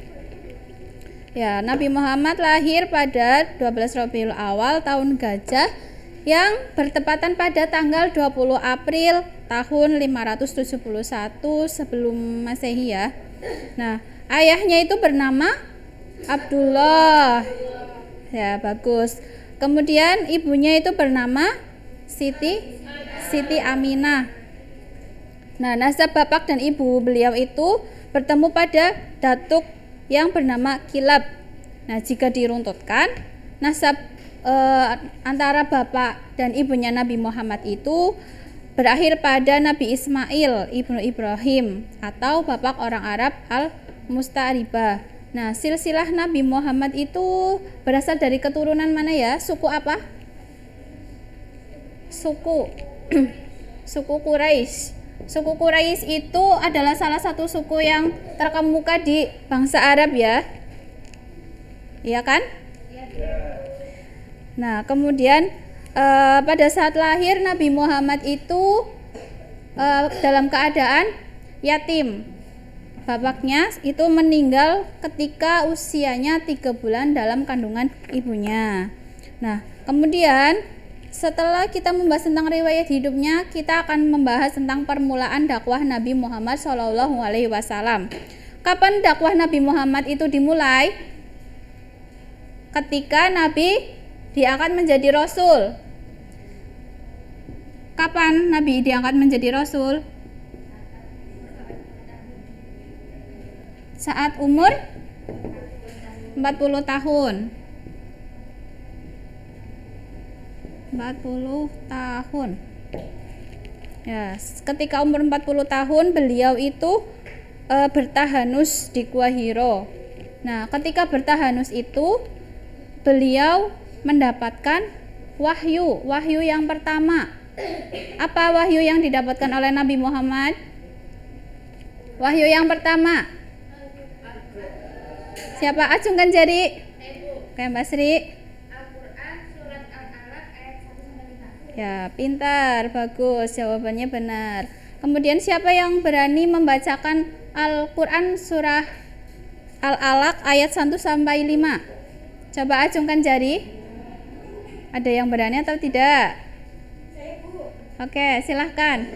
Ya, Nabi Muhammad lahir pada 12 Rabiul Awal tahun gajah yang bertepatan pada tanggal 20 April tahun 571 sebelum Masehi ya. Nah, ayahnya itu bernama Abdullah. Ya, bagus. Kemudian ibunya itu bernama Siti Aminah. Nah, nasab bapak dan ibu beliau itu bertemu pada datuk yang bernama Kilab. Nah, jika diruntutkan, nasab antara bapak dan ibunya Nabi Muhammad itu berakhir pada Nabi Ismail ibnu Ibrahim atau bapak orang Arab Al-Musta'ribah. Nah, silsilah Nabi Muhammad itu berasal dari keturunan mana ya? Suku apa? Suku Quraisy. Suku Quraisy itu adalah salah satu suku yang terkemuka di bangsa Arab ya. Iya kan? Nah, kemudian pada saat lahir Nabi Muhammad itu dalam keadaan yatim. Bapaknya itu meninggal ketika usianya 3 bulan dalam kandungan ibunya. Nah, kemudian setelah kita membahas tentang riwayat hidupnya, kita akan membahas tentang permulaan dakwah Nabi Muhammad SAW. Kapan dakwah Nabi Muhammad itu dimulai? Ketika Nabi diangkat menjadi Rasul. Kapan Nabi diangkat menjadi Rasul? Saat umur 40 tahun. 40 tahun. Ya, ketika umur 40 tahun beliau itu bertahanus di Gua Hiro. Nah, ketika bertahanus itu beliau mendapatkan wahyu yang pertama. Apa wahyu yang didapatkan oleh Nabi Muhammad? Wahyu yang pertama. Siapa? Acungkan jari. Oke, Mbak Sri. Al-Quran surat Al-Alaq ayat 1-5. Ya, pintar, bagus, jawabannya benar. Kemudian siapa yang berani membacakan Al-Quran surah Al-Alaq ayat 1-5? Coba acungkan jari. Ada yang berani atau tidak? Oke, silahkan.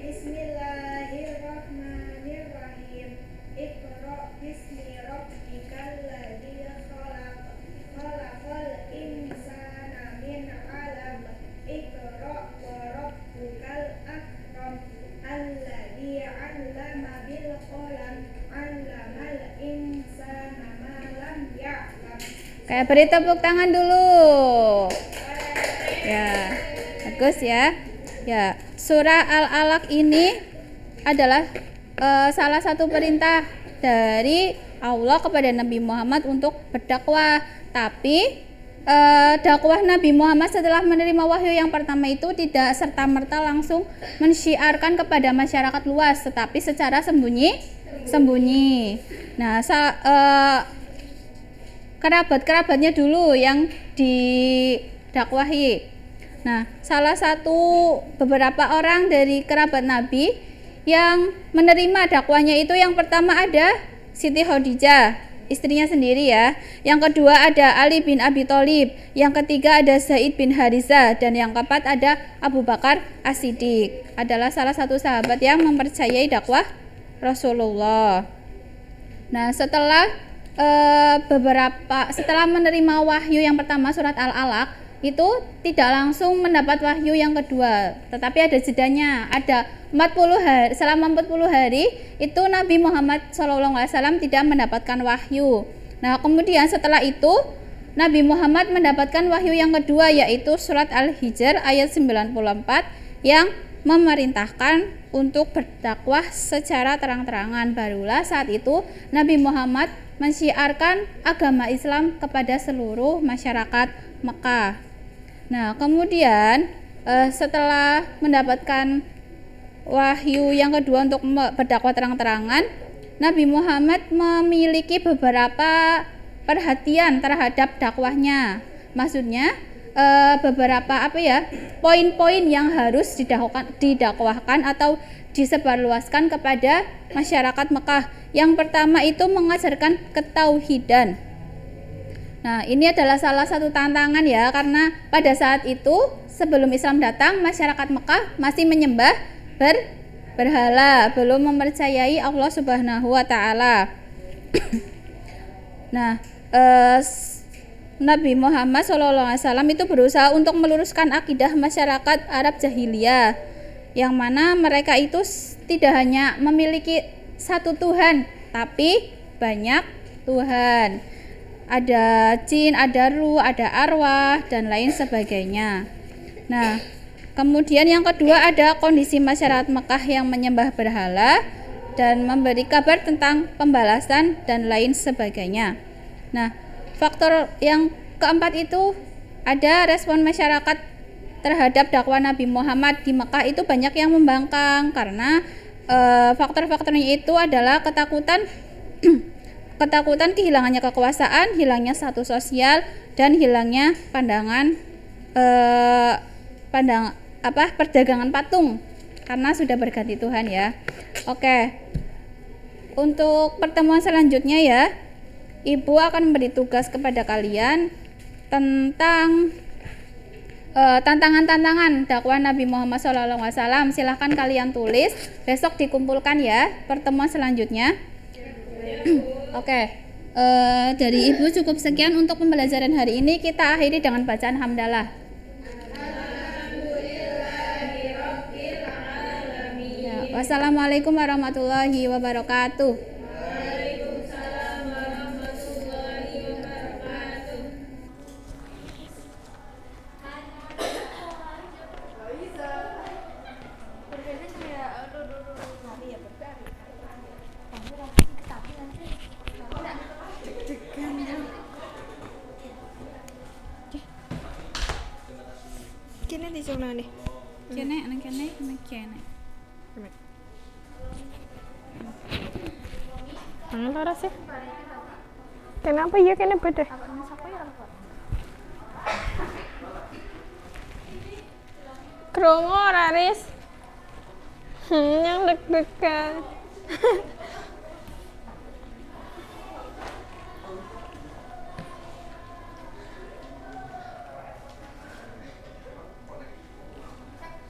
Bismillahirrahmanirrahim. Iqra bismi rabbikal ladzi khalaq. Khalaqal insana min 'alam. Iqra wa rabbukal akram. Alladzi 'allama bil qalam. 'Allamal insana ma lam ya'lam. Kayak beri tepuk tangan dulu. Ya, bagus ya. Ya, surah Al-Alaq ini adalah salah satu perintah dari Allah kepada Nabi Muhammad untuk berdakwah. Tapi dakwah Nabi Muhammad setelah menerima wahyu yang pertama itu tidak serta-merta langsung mensyiarkan kepada masyarakat luas, tetapi secara sembunyi. Nah, kerabat-kerabatnya dulu yang didakwahi. Nah, salah satu beberapa orang dari kerabat Nabi yang menerima dakwahnya itu yang pertama ada Siti Khadijah, istrinya sendiri ya. Yang kedua ada Ali bin Abi Thalib, yang ketiga ada Zaid bin Harisah, dan yang keempat ada Abu Bakar As-Siddiq. Adalah salah satu sahabat yang mempercayai dakwah Rasulullah. Nah, setelah menerima wahyu yang pertama surat Al-Alaq itu tidak langsung mendapat wahyu yang kedua, tetapi ada jedanya, ada 40 hari. Selama 40 hari itu Nabi Muhammad SAW tidak mendapatkan wahyu. Nah, kemudian setelah itu Nabi Muhammad mendapatkan wahyu yang kedua, yaitu surat Al-Hijr ayat 94 yang memerintahkan untuk berdakwah secara terang-terangan. Barulah saat itu Nabi Muhammad mensyiarkan agama Islam kepada seluruh masyarakat Mekah. Nah, kemudian setelah mendapatkan wahyu yang kedua untuk berdakwah terang-terangan, Nabi Muhammad memiliki beberapa perhatian terhadap dakwahnya. Maksudnya beberapa poin-poin yang harus didakwahkan atau disebarluaskan kepada masyarakat Mekah. Yang pertama itu mengajarkan ketauhidan. Nah, ini adalah salah satu tantangan ya, karena pada saat itu sebelum Islam datang, masyarakat Mekah masih menyembah berhala, belum mempercayai Allah Subhanahu wa taala. Nah, Nabi Muhammad SAW itu berusaha untuk meluruskan akidah masyarakat Arab jahiliyah, yang mana mereka itu tidak hanya memiliki satu Tuhan, tapi banyak Tuhan. Ada jin, ada ruh, ada arwah, dan lain sebagainya. Nah, kemudian yang kedua ada kondisi masyarakat Mekah yang menyembah berhala dan memberi kabar tentang pembalasan dan lain sebagainya. Nah, faktor yang keempat itu ada respon masyarakat terhadap dakwah Nabi Muhammad di Mekah itu banyak yang membangkang karena faktor-faktornya itu adalah ketakutan kehilangannya kekuasaan, hilangnya status sosial, dan hilangnya perdagangan patung karena sudah berganti Tuhan ya. Oke. Untuk pertemuan selanjutnya ya, Ibu akan memberi tugas kepada kalian tentang tantangan-tantangan dakwah Nabi Muhammad SAW. Silahkan kalian tulis, besok dikumpulkan ya pertemuan selanjutnya. Oke, dari Ibu cukup sekian untuk pembelajaran hari ini. Kita akhiri dengan bacaan hamdalah. Ya, wassalamualaikum warahmatullahi wabarakatuh. Kene di sana nih. Kene. Lara sih. Kenapa ya kene beda? Krungu ora, Riz? Yang deg-degan.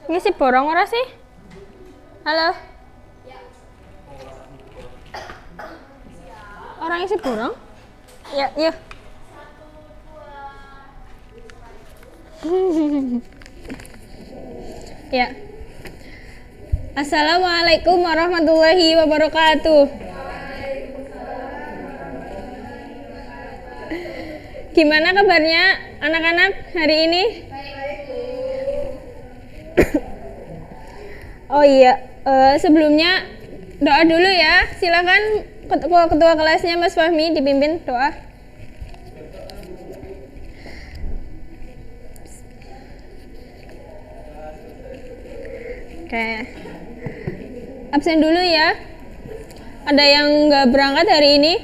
Ini si borong ora sih? Halo? Orang isi borong? Ya, yuk. Ya. Assalamualaikum warahmatullahi wabarakatuh. Gimana kabarnya anak-anak hari ini? Oh iya, sebelumnya doa dulu ya. Silakan ketua kelasnya Mas Fahmi dipimpin doa. Oke. Absen dulu ya. Ada yang nggak berangkat hari ini?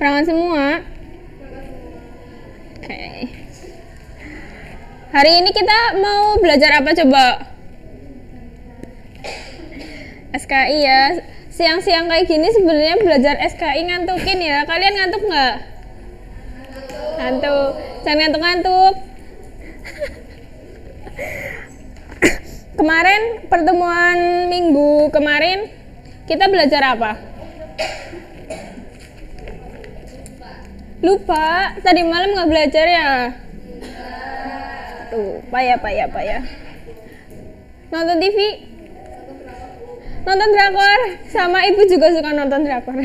Berangkat semua. Oke. Hari ini kita mau belajar apa coba? SKI ya. Siang-siang kayak gini sebenarnya belajar SKI ngantukin ya. Kalian ngantuk nggak? Ngantuk. Jangan ngantuk-ngantuk. Kemarin pertemuan minggu kemarin kita belajar apa? Lupa. Tadi malam nggak belajar ya? Tuh, payah. Nonton TV? Nonton drakor? Sama ibu juga suka nonton drakor.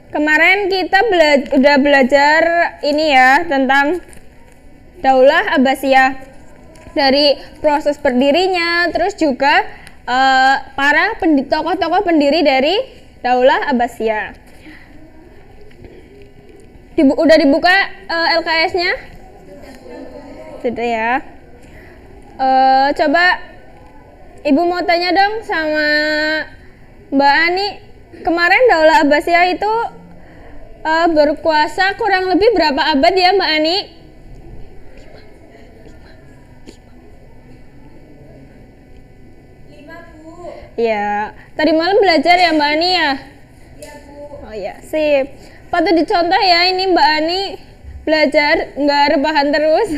Kemarin kita udah belajar ini ya tentang Daulah Abbasiyah, dari proses berdirinya, terus juga para tokoh-tokoh pendiri dari Daulah Abbasiyah. Udah dibuka LKS-nya? Sudah ya. Coba Ibu mau tanya dong sama Mbak Ani. Kemarin Daulah Abbasiyah itu berkuasa kurang lebih berapa abad ya Mbak Ani? 5, Bu. Ya, tadi malam belajar ya Mbak Ani ya? Iya, Bu. Oh ya, sip. Patut dicontoh ya ini Mbak Ani belajar, nggak rebahan terus.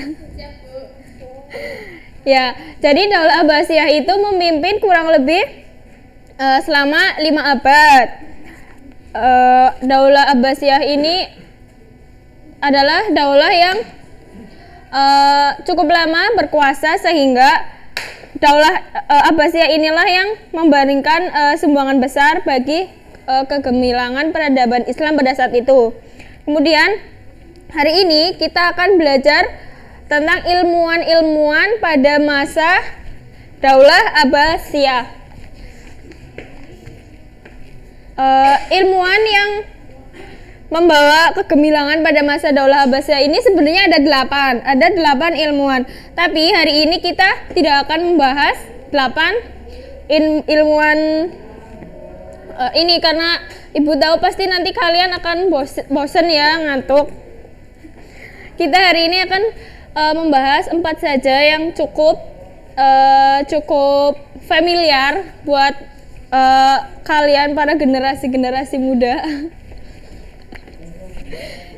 Ya, jadi Daulah Abbasiyah itu memimpin kurang lebih selama 5 abad. Daulah Abbasiyah ini adalah daulah yang cukup lama berkuasa, sehingga Daulah Abbasiyah inilah yang memberikan sumbangan besar bagi kegemilangan peradaban Islam pada saat itu. Kemudian hari ini kita akan belajar tentang ilmuwan-ilmuwan pada masa Daulah Abbasiyah. Ilmuwan yang membawa kegemilangan pada masa Daulah Abbasiyah ini sebenarnya ada 8 ilmuwan. Tapi hari ini kita tidak akan membahas 8 ilmuwan ini, karena Ibu tahu pasti nanti kalian akan bosen ya, ngantuk. Kita hari ini akan membahas 4 saja yang cukup familiar buat kalian para generasi muda.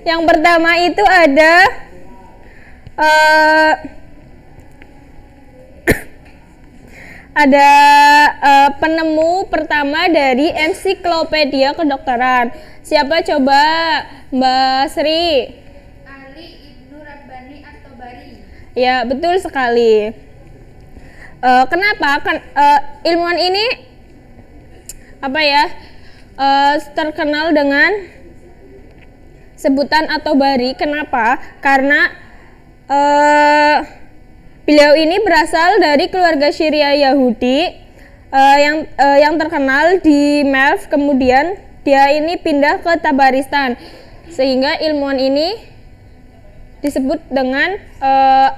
Yang pertama itu ada penemu pertama dari ensiklopedia kedokteran. Siapa coba? Mbak Sri. Ali Ibnu Rabbani At-Tabari. Ya, betul sekali. Kenapa ilmuwan ini terkenal dengan sebutan At-Tabari? Kenapa? Karena beliau ini berasal dari keluarga Syria Yahudi yang terkenal di Melf. Kemudian dia ini pindah ke Tabaristan, sehingga ilmuwan ini disebut dengan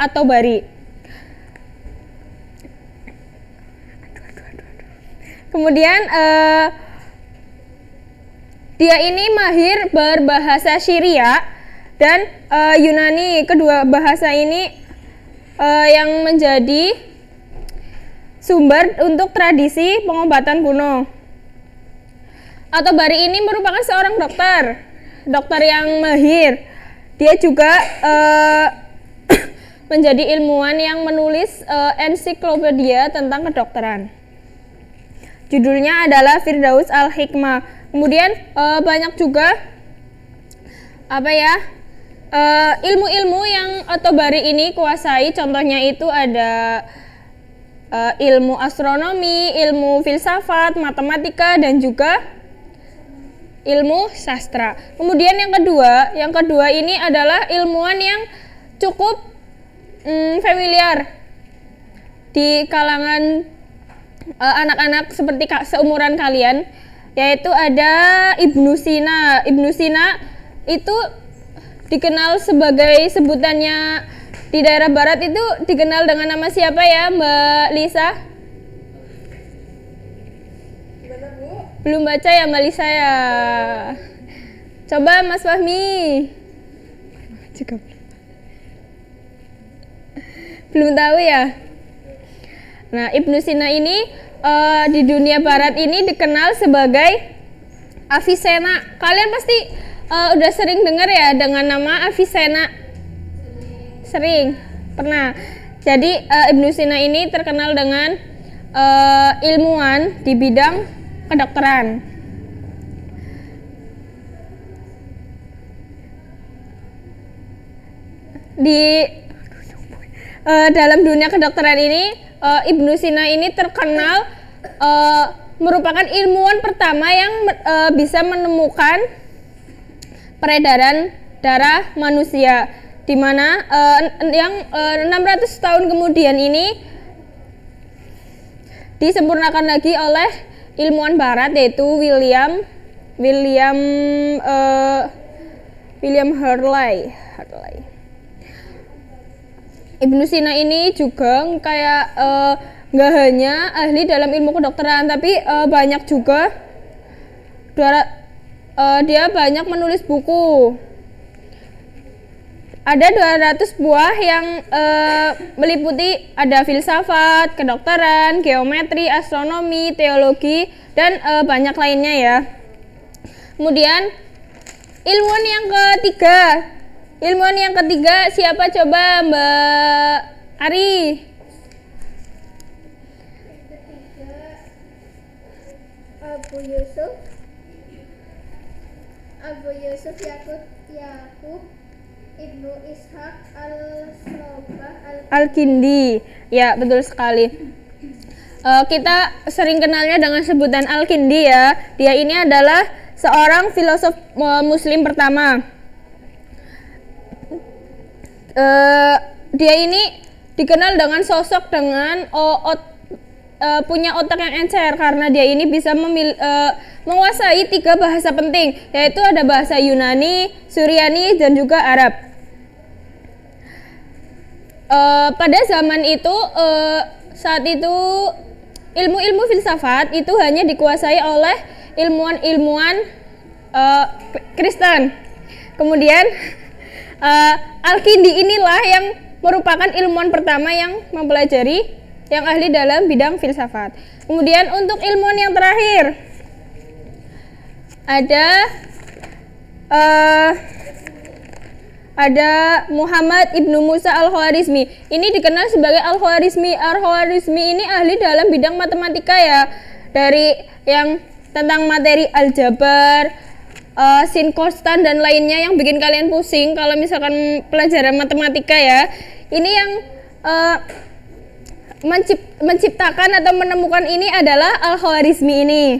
At-Tabari. Kemudian dia ini mahir berbahasa Syria dan Yunani. Kedua bahasa ini yang menjadi sumber untuk tradisi pengobatan kuno. At-Tabari ini merupakan seorang dokter yang mahir. Dia juga menjadi ilmuwan yang menulis ensiklopedia tentang kedokteran. Judulnya adalah Firdaus Al-Hikmah. Kemudian banyak juga ilmu-ilmu yang At-Tabari ini kuasai. Contohnya itu ada ilmu astronomi, ilmu filsafat, matematika, dan juga ilmu sastra. Kemudian yang kedua ini adalah ilmuwan yang cukup familiar di kalangan anak-anak seperti seumuran kalian, yaitu ada Ibnu Sina. Ibnu Sina itu dikenal sebagai sebutannya di daerah barat itu dikenal dengan nama siapa ya, Mbak Lisa? Belum baca ya Mbak Lisa ya? Coba Mas Fahmi. Belum tahu ya? Nah, Ibnu Sina ini di dunia barat ini dikenal sebagai Avicenna. Kalian pasti udah sering dengar ya dengan nama Avicenna? Sering? Pernah? Jadi Ibnu Sina ini terkenal dengan ilmuwan di bidang kedokteran. Di dalam dunia kedokteran ini Ibnu Sina ini terkenal merupakan ilmuwan pertama yang bisa menemukan peredaran darah manusia, di mana yang 600 tahun kemudian ini disempurnakan lagi oleh ilmuwan barat, yaitu William Harley. Ibnu Sina ini juga kayak nggak hanya ahli dalam ilmu kedokteran, tapi banyak juga dia banyak menulis buku. Ada 200 buah yang meliputi ada filsafat, kedokteran, geometri, astronomi, teologi, dan banyak lainnya ya. Kemudian ilmuwan yang ketiga siapa coba, Mbak Ari? Abu Yusuf Yakub Ibnu Ishaq Al-Kindi. Ya, betul sekali. Kita sering kenalnya dengan sebutan Al-Kindi ya. Dia ini adalah seorang filosof muslim pertama. Dia ini dikenal dengan sosok dengan punya otak yang encer, karena dia ini bisa menguasai 3 bahasa penting, yaitu ada bahasa Yunani, Suryani, dan juga Arab. Pada zaman itu saat itu ilmu-ilmu filsafat itu hanya dikuasai oleh ilmuwan-ilmuwan Kristen. Kemudian Al-Kindi inilah yang merupakan ilmuwan pertama yang mempelajari, yang ahli dalam bidang filsafat. Kemudian untuk ilmuwan yang terakhir ada Muhammad Ibnu Musa Al-Khwarizmi. Ini dikenal sebagai Al-Khwarizmi. Al-Khwarizmi ini ahli dalam bidang matematika ya, dari yang tentang materi aljabar, sin konstan dan lainnya yang bikin kalian pusing kalau misalkan pelajaran matematika ya. Ini yang menciptakan atau menemukan ini adalah Al-Khwarizmi ini.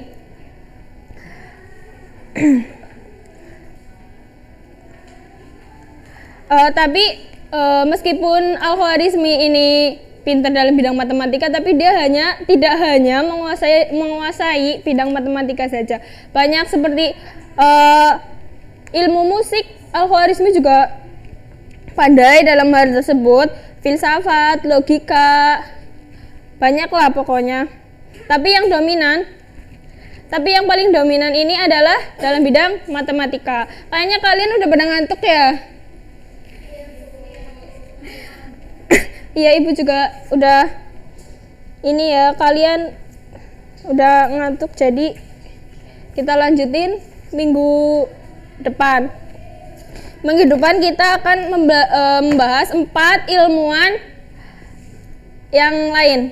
Tapi meskipun Al-Khwarizmi ini pintar dalam bidang matematika, tapi dia tidak hanya menguasai bidang matematika saja. Banyak seperti ilmu musik, Al-Khwarizmi juga pandai dalam hal tersebut, filsafat, logika, banyak lah pokoknya. Tapi yang paling dominan ini adalah dalam bidang matematika. Kayaknya kalian udah pada ngantuk ya? Iya, ibu juga udah ini ya, kalian udah ngantuk, jadi kita lanjutin minggu depan. Minggu depan kita akan membahas 4 ilmuwan yang lain.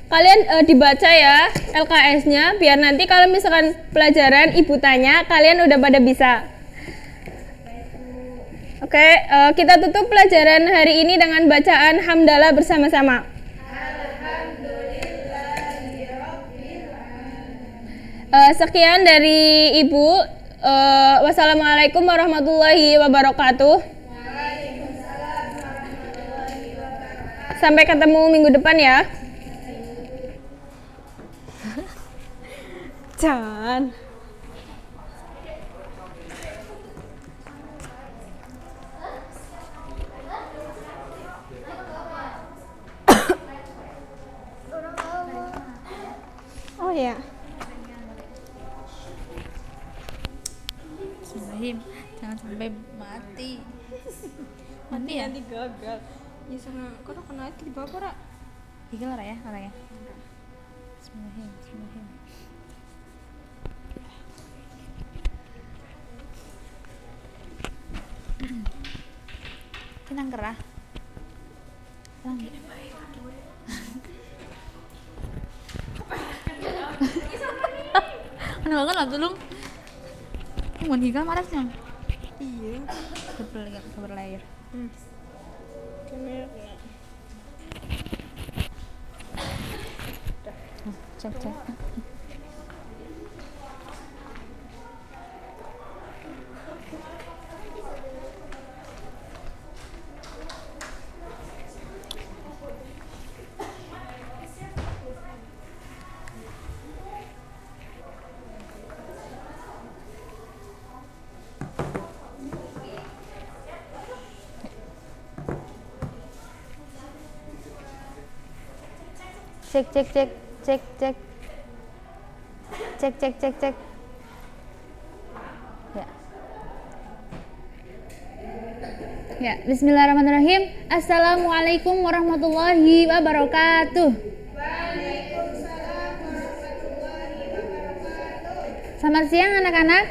Kalian dibaca ya LKS-nya, biar nanti kalau misalkan pelajaran ibu tanya, kalian udah pada bisa. Oke, kita tutup pelajaran hari ini dengan bacaan hamdalah bersama-sama. Sekian dari ibu. Wassalamualaikum warahmatullahi wabarakatuh. Sampai ketemu minggu depan ya. Jangan. Oh ya. Bismillahirrahmanirrahim. Jangan sampai mati. Mati ya? Nanti gagal. Ya sana, kau kena itu di bawah ora? Tiga lah ya orangnya. Bismillahirrahmanirrahim. Tenang kerah. Tenang. Ano banget lah tulung. Mau higal marasnya. Iya. Berlayar. Kamera. Cek. Cek. Ya, bismillahirrahmanirrahim. Assalamualaikum warahmatullahi wabarakatuh. Selamat siang anak-anak.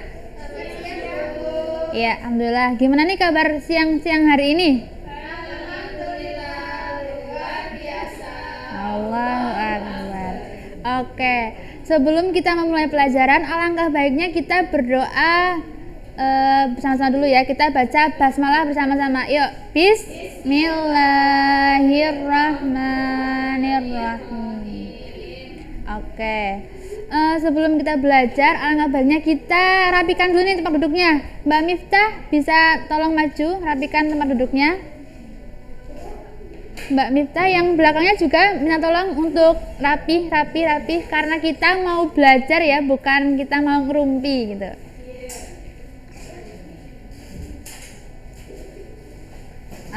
Ya, alhamdulillah. Gimana nih kabar siang hari ini? Allahu Akbar. Oke, sebelum kita memulai pelajaran, alangkah baiknya kita berdoa bersama-sama dulu ya. Kita baca basmalah bersama-sama. Yuk, Bismillahirrahmanirrahim. Oke. Sebelum kita belajar, alangkah baiknya kita rapikan dulu nih tempat duduknya. Mbak Miftah bisa tolong maju rapikan tempat duduknya. Mbak Miftah yang belakangnya juga minta tolong untuk rapi karena kita mau belajar ya, bukan kita mau ngerumpi gitu.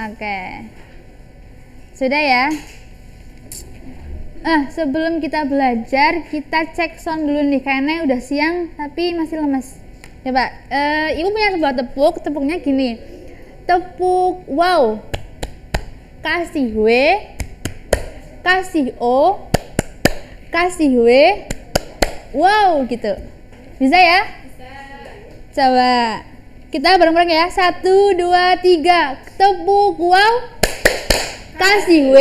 Oke. Sudah ya? Sebelum kita belajar, kita cek sound dulu nih karena udah siang tapi masih lemes. Coba, Ibu punya sebuah tepuknya gini. Tepuk wow. Kasih W, kasih O, kasih W, wow gitu. Bisa ya? Bisa. Coba kita bareng-bareng ya. 1, 2, 3. Tepuk wow, kasih W,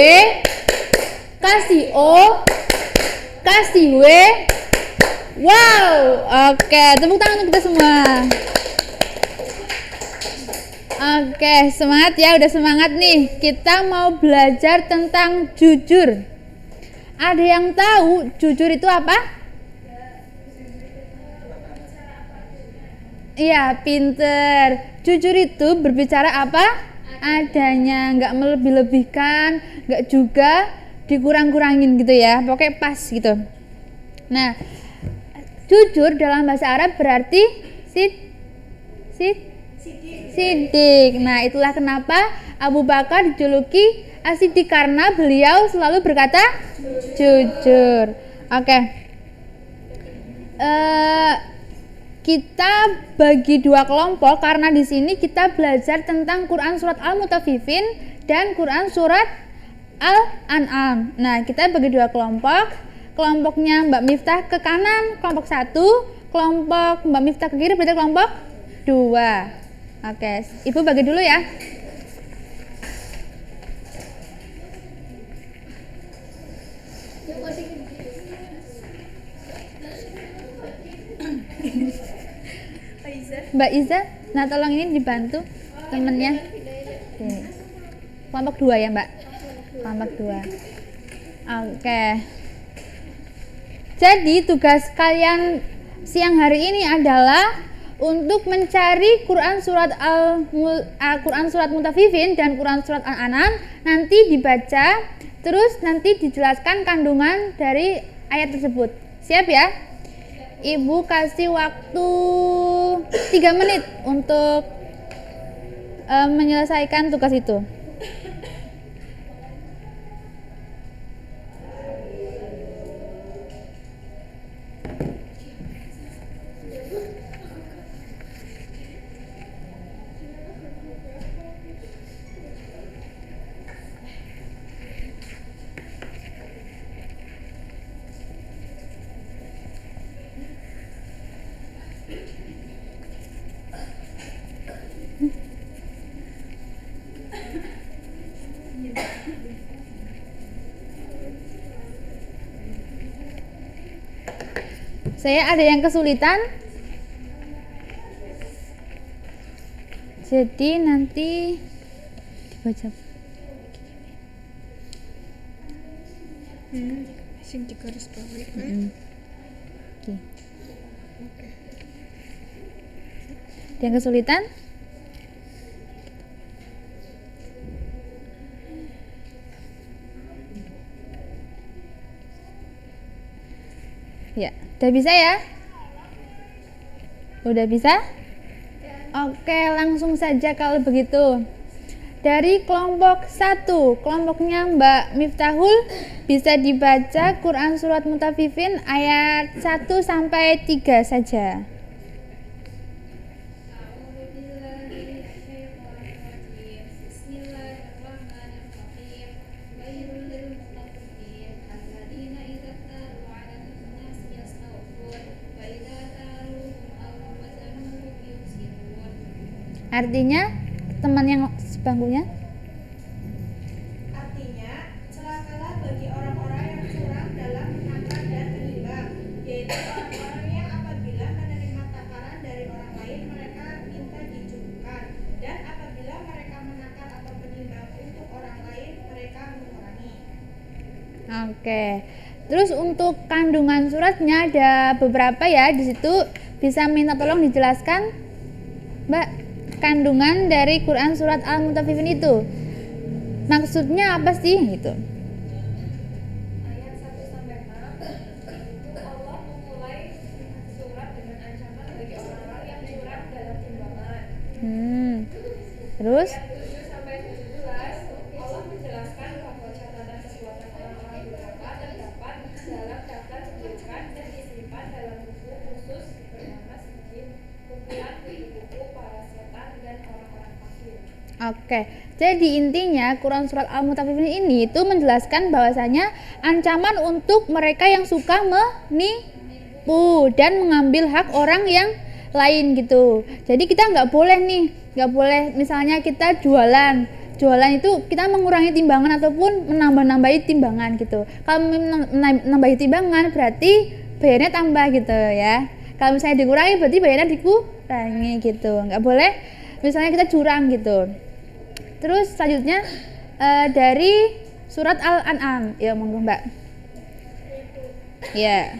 kasih O, kasih W, wow. Oke, tepuk tangan untuk kita semua. Oke, semangat ya, udah semangat nih. Kita mau belajar tentang jujur. Ada yang tahu jujur itu apa? Iya, pinter. Jujur itu berbicara apa? Adanya, nggak melebih-lebihkan, nggak juga dikurang-kurangin gitu ya. Pokoknya pas gitu. Nah, jujur dalam bahasa Arab berarti Sidik. Nah, itulah kenapa Abu Bakar dijuluki As-Siddiq karena beliau selalu berkata jujur. Oke. Kita bagi dua kelompok karena di sini kita belajar tentang Quran surat Al-Mutaffifin dan Quran surat Al-An'am. Nah, kita bagi dua kelompok. Kelompoknya Mbak Miftah ke kanan, kelompok 1. Kelompok Mbak Miftah ke kiri berarti kelompok 2. Oke, Ibu bagi dulu ya. Mbak Iza, nah tolong ini dibantu temennya. Kelompok 2 ya Mbak? Kelompok 2. Oke. Jadi tugas kalian siang hari ini adalah untuk mencari Quran surat Mutaffifin dan Quran surat Al-An'am. Nanti dibaca Terus nanti dijelaskan kandungan dari ayat tersebut. Siap ya? Ibu kasih waktu 3 menit untuk menyelesaikan tugas itu. Saya ada yang kesulitan. Jadi nanti dibaca. Sing digarisbawahi. Oke. Ada yang kesulitan? Ya, udah bisa ya? Udah bisa? Oke, langsung saja kalau begitu. Dari kelompok 1, kelompoknya Mbak Miftahul, bisa dibaca Quran Surat Mutaffifin ayat 1 sampai 3 saja. Artinya, teman yang sebangkunya? Artinya, celakalah bagi orang-orang yang curang dalam menakar dan menimbang, yaitu orang-orang yang apabila menerima takaran dari orang lain mereka minta dicukupkan, dan apabila mereka menakar atau menimbang untuk orang lain mereka mengurangi. Oke. Terus untuk kandungan suratnya ada beberapa ya di situ, bisa minta tolong dijelaskan, Mbak, kandungan dari Quran Surat Al-Mutaffifin itu maksudnya apa sih gitu? Ayat 1-6 itu Allah memulai surat dengan ancaman bagi orang-orang yang curang dalam timbangan. Terus Ayat 7-17 Allah menjelaskan bahwa catatan perbuatan orang-orang durhaka terdapat dalam daftar keburukan dan disimpan dalam buku khusus bernama Sijil, kumpulan buku-buku para setan dan orang-orang kafir. Oke, jadi intinya Quran Surat Al-Mutaffifin ini itu menjelaskan bahwasanya ancaman untuk mereka yang suka menipu dan mengambil hak orang yang lain gitu. Jadi kita nggak boleh misalnya kita jualan itu kita mengurangi timbangan ataupun menambah-nambahi timbangan gitu. Kalau menambahi timbangan berarti bayarnya tambah gitu ya. Kalau misalnya dikurangi berarti bayarnya dikurangi gitu. Nggak boleh misalnya kita curang gitu. Terus selanjutnya dari surat Al-An'am. Ya, monggo Mbak. Ya.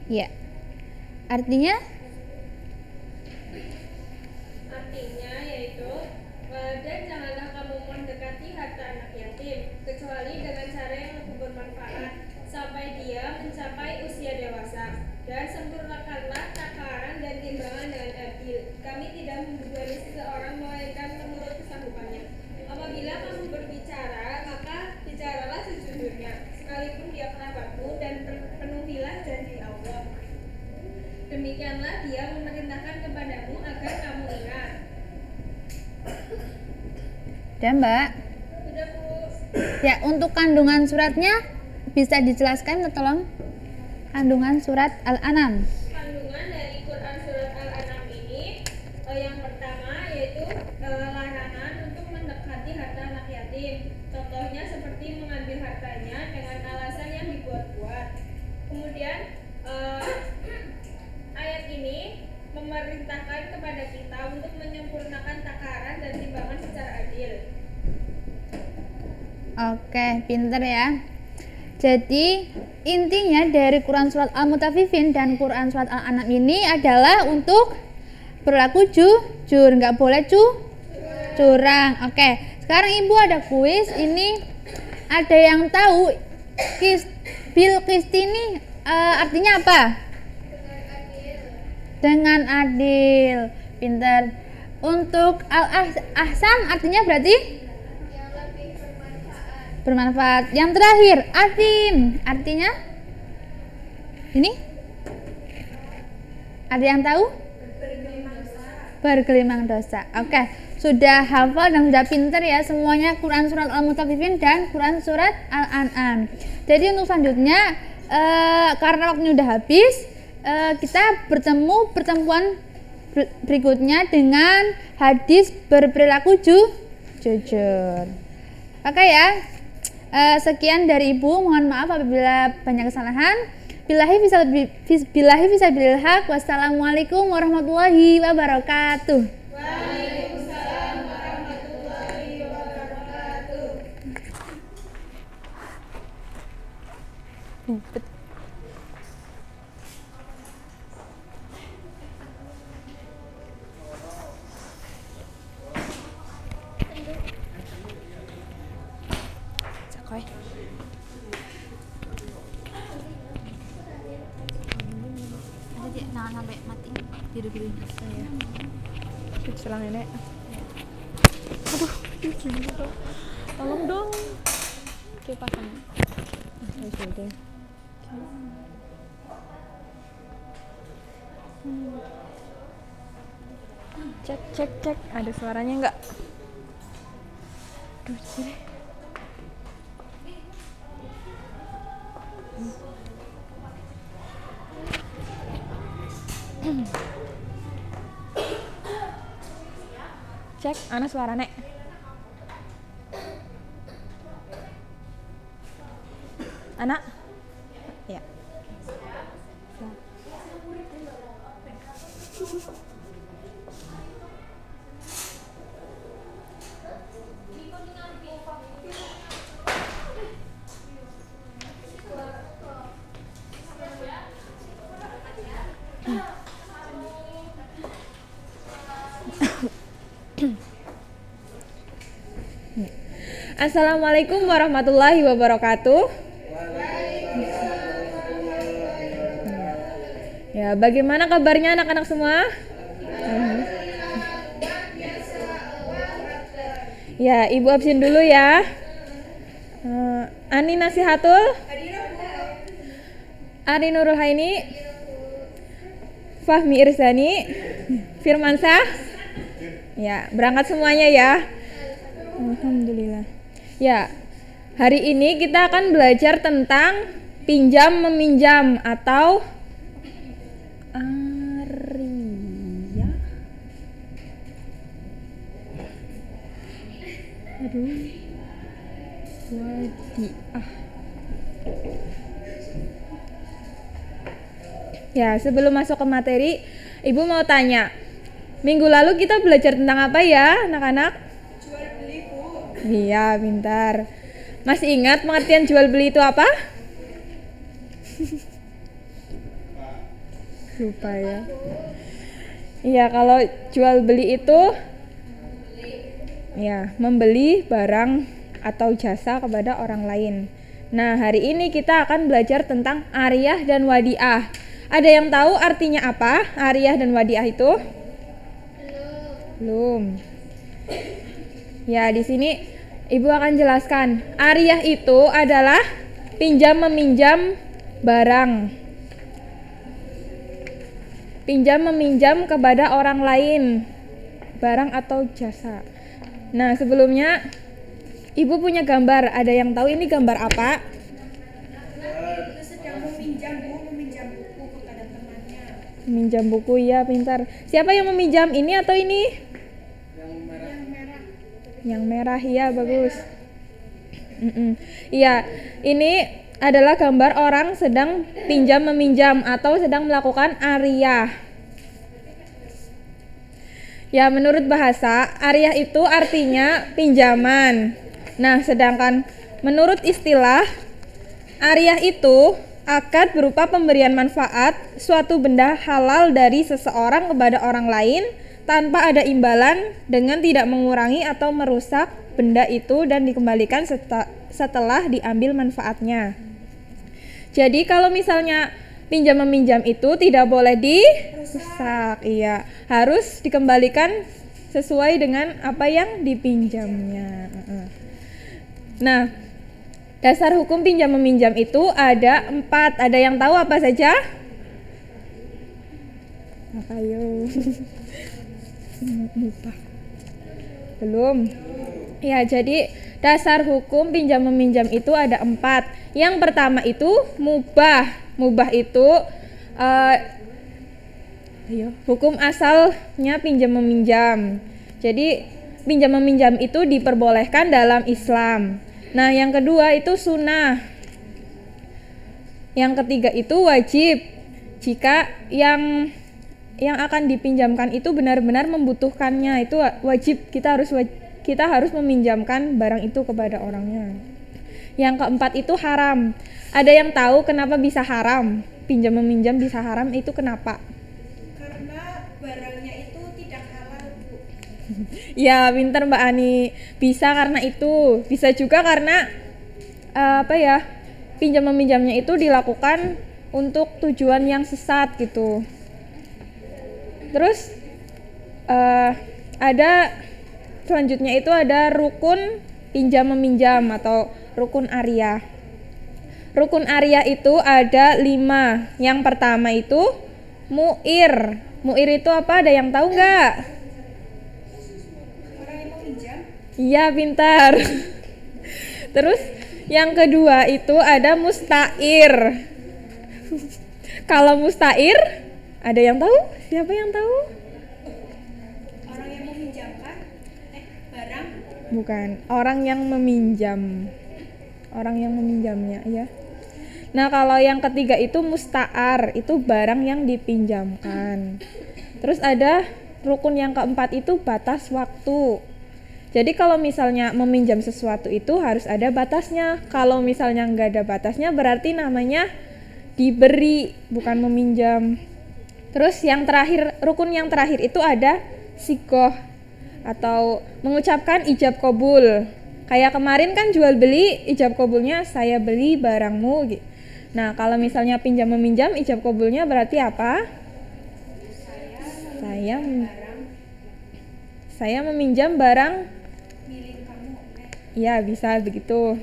Ya. Artinya Yaitu dan janganlah kamu mendekati harta anak yatim kecuali dengan cara yang lebih bermanfaat sampai dia mencapai usia dewasa, dan sempurnakanlah takaran dan timbangan dengan adil. Kami tidak membebani seseorang melainkan menurut kesanggupannya. Apabila kamu berbicara, maka bicaralah sejujurnya, sekalipun dia kerabatmu, dan penuhilah janji Allah. Demikianlah dia memerintahkan kepadamu agar kamu ingat. udah Mbak. Sudah, Bu. Ya, untuk kandungan suratnya bisa dijelaskan tolong. Kandungan surat Al-An'am. Kandungan dari Quran Surat Al-An'am ini yang pertama yaitu larangan untuk mendekati harta anak yatim. Kemudian ayat ini memerintahkan kepada kita untuk menyempurnakan takaran dan timbangan secara adil. Oke, pinter ya. Jadi intinya dari Quran surat Al-Mutaffifin dan Quran surat Al-An'am ini adalah untuk berlaku jujur, nggak boleh curang. Oke, sekarang ibu ada kuis. Ini ada yang tahu Bilqis ini artinya apa? Dengan adil. Pinter. Untuk Al-Ahsan artinya berarti bermanfaat. Yang terakhir, Asim artinya ini? Ada yang tahu? Bergelimang dosa. Oke, sudah hafal dan sudah pinter ya semuanya Quran surat Al-Mutaffifin dan Quran surat Al-An'am. Jadi untuk selanjutnya karena waktunya udah habis, kita bertemu pertemuan berikutnya dengan hadis berperilaku jujur. Oke ya. Sekian dari Ibu, mohon maaf apabila banyak kesalahan. Billahi fisabilil haq. Wassalamualaikum warahmatullahi wabarakatuh. Waalaikumsalam warahmatullahi wabarakatuh. Cakoy. Ada di jangan sampai mati biru-birunya. Saya. Selang nenek. Aduh, gimana tuh? Tolong dong. Oke, pasang. Oke. Cek. Ada suaranya enggak? Aduh, sini. Cek, ana suara nek. Anak? Ya. Assalamualaikum warahmatullahi wabarakatuh. Ya, bagaimana kabarnya anak-anak semua? Ya, Ibu absen dulu ya. Ani Nasihatul, Ari Nurul Haini, Fahmi Irsani, Firmansah. Ya, berangkat semuanya ya. Alhamdulillah. Ya, hari ini kita akan belajar tentang pinjam meminjam atau ariyah. Wadiah. Ya, sebelum masuk ke materi, Ibu mau tanya, minggu lalu kita belajar tentang apa ya, anak-anak? Iya, pintar. Masih ingat pengertian jual beli itu apa? Lupa ya. Iya, kalau jual beli itu ya, membeli barang atau jasa kepada orang lain. Nah, hari ini kita akan belajar tentang ariyah dan wadiah. Ada yang tahu artinya apa? Ariyah dan wadiah itu? Belum. Ya, di sini Ibu akan jelaskan. Ariyah itu adalah pinjam meminjam barang. Pinjam meminjam kepada orang lain, barang atau jasa. Nah, sebelumnya Ibu punya gambar. Ada yang tahu ini gambar apa? Sedang meminjam buku kepada temannya. Meminjam buku, ya, pintar. Siapa yang meminjam, ini atau ini? Yang merah, ya, bagus. Iya, ini adalah gambar orang sedang pinjam meminjam atau sedang melakukan ariyah. Ya, menurut bahasa, ariyah itu artinya pinjaman. Nah, sedangkan menurut istilah, ariyah itu akad berupa pemberian manfaat suatu benda halal dari seseorang kepada orang lain tanpa ada imbalan dengan tidak mengurangi atau merusak benda itu dan dikembalikan setelah diambil manfaatnya. Jadi kalau misalnya pinjam meminjam itu tidak boleh dirusak, iya, harus dikembalikan sesuai dengan apa yang dipinjamnya. Nah, dasar hukum pinjam meminjam itu ada 4. Ada yang tahu apa saja? Apa yo? Lupa. Belum. Ya, jadi dasar hukum pinjam meminjam itu ada 4. Yang pertama itu mubah. Mubah itu hukum asalnya pinjam meminjam. Jadi pinjam meminjam itu diperbolehkan dalam Islam. Nah, yang kedua itu sunnah. Yang ketiga itu wajib. Jika yang akan dipinjamkan itu benar-benar membutuhkannya, itu wajib, kita harus meminjamkan barang itu kepada orangnya. Yang keempat itu haram. Ada yang tahu kenapa bisa haram? Pinjam meminjam bisa haram itu kenapa? Karena barangnya itu tidak halal, Bu. Ya, pintar Mbak Ani. Bisa karena itu. Bisa juga karena pinjam meminjamnya itu dilakukan untuk tujuan yang sesat gitu. Terus ada selanjutnya itu ada rukun pinjam meminjam atau rukun ariyah. Rukun ariyah itu ada 5. Yang pertama itu mu'ir. Mu'ir itu apa? Ada yang tahu nggak? Orang yang meminjam. Iya, pintar. Terus yang kedua itu ada mustair. Kalau mustair, ada yang tahu? Siapa yang tahu? Orang yang meminjamkan barang. Bukan, orang yang meminjam. Orang yang meminjamnya, ya. Nah, kalau yang ketiga itu musta'ar, itu barang yang dipinjamkan. Terus ada rukun yang keempat itu batas waktu. Jadi kalau misalnya meminjam sesuatu itu harus ada batasnya. Kalau misalnya nggak ada batasnya berarti namanya diberi, bukan meminjam. Terus yang terakhir, rukun yang terakhir itu ada sigoh atau mengucapkan ijab kabul. Kayak kemarin kan jual beli, ijab kabulnya saya beli barangmu gitu. Nah, kalau misalnya pinjam meminjam, ijab kabulnya berarti apa? Saya meminjam barang Milik kamu. ya, bisa begitu.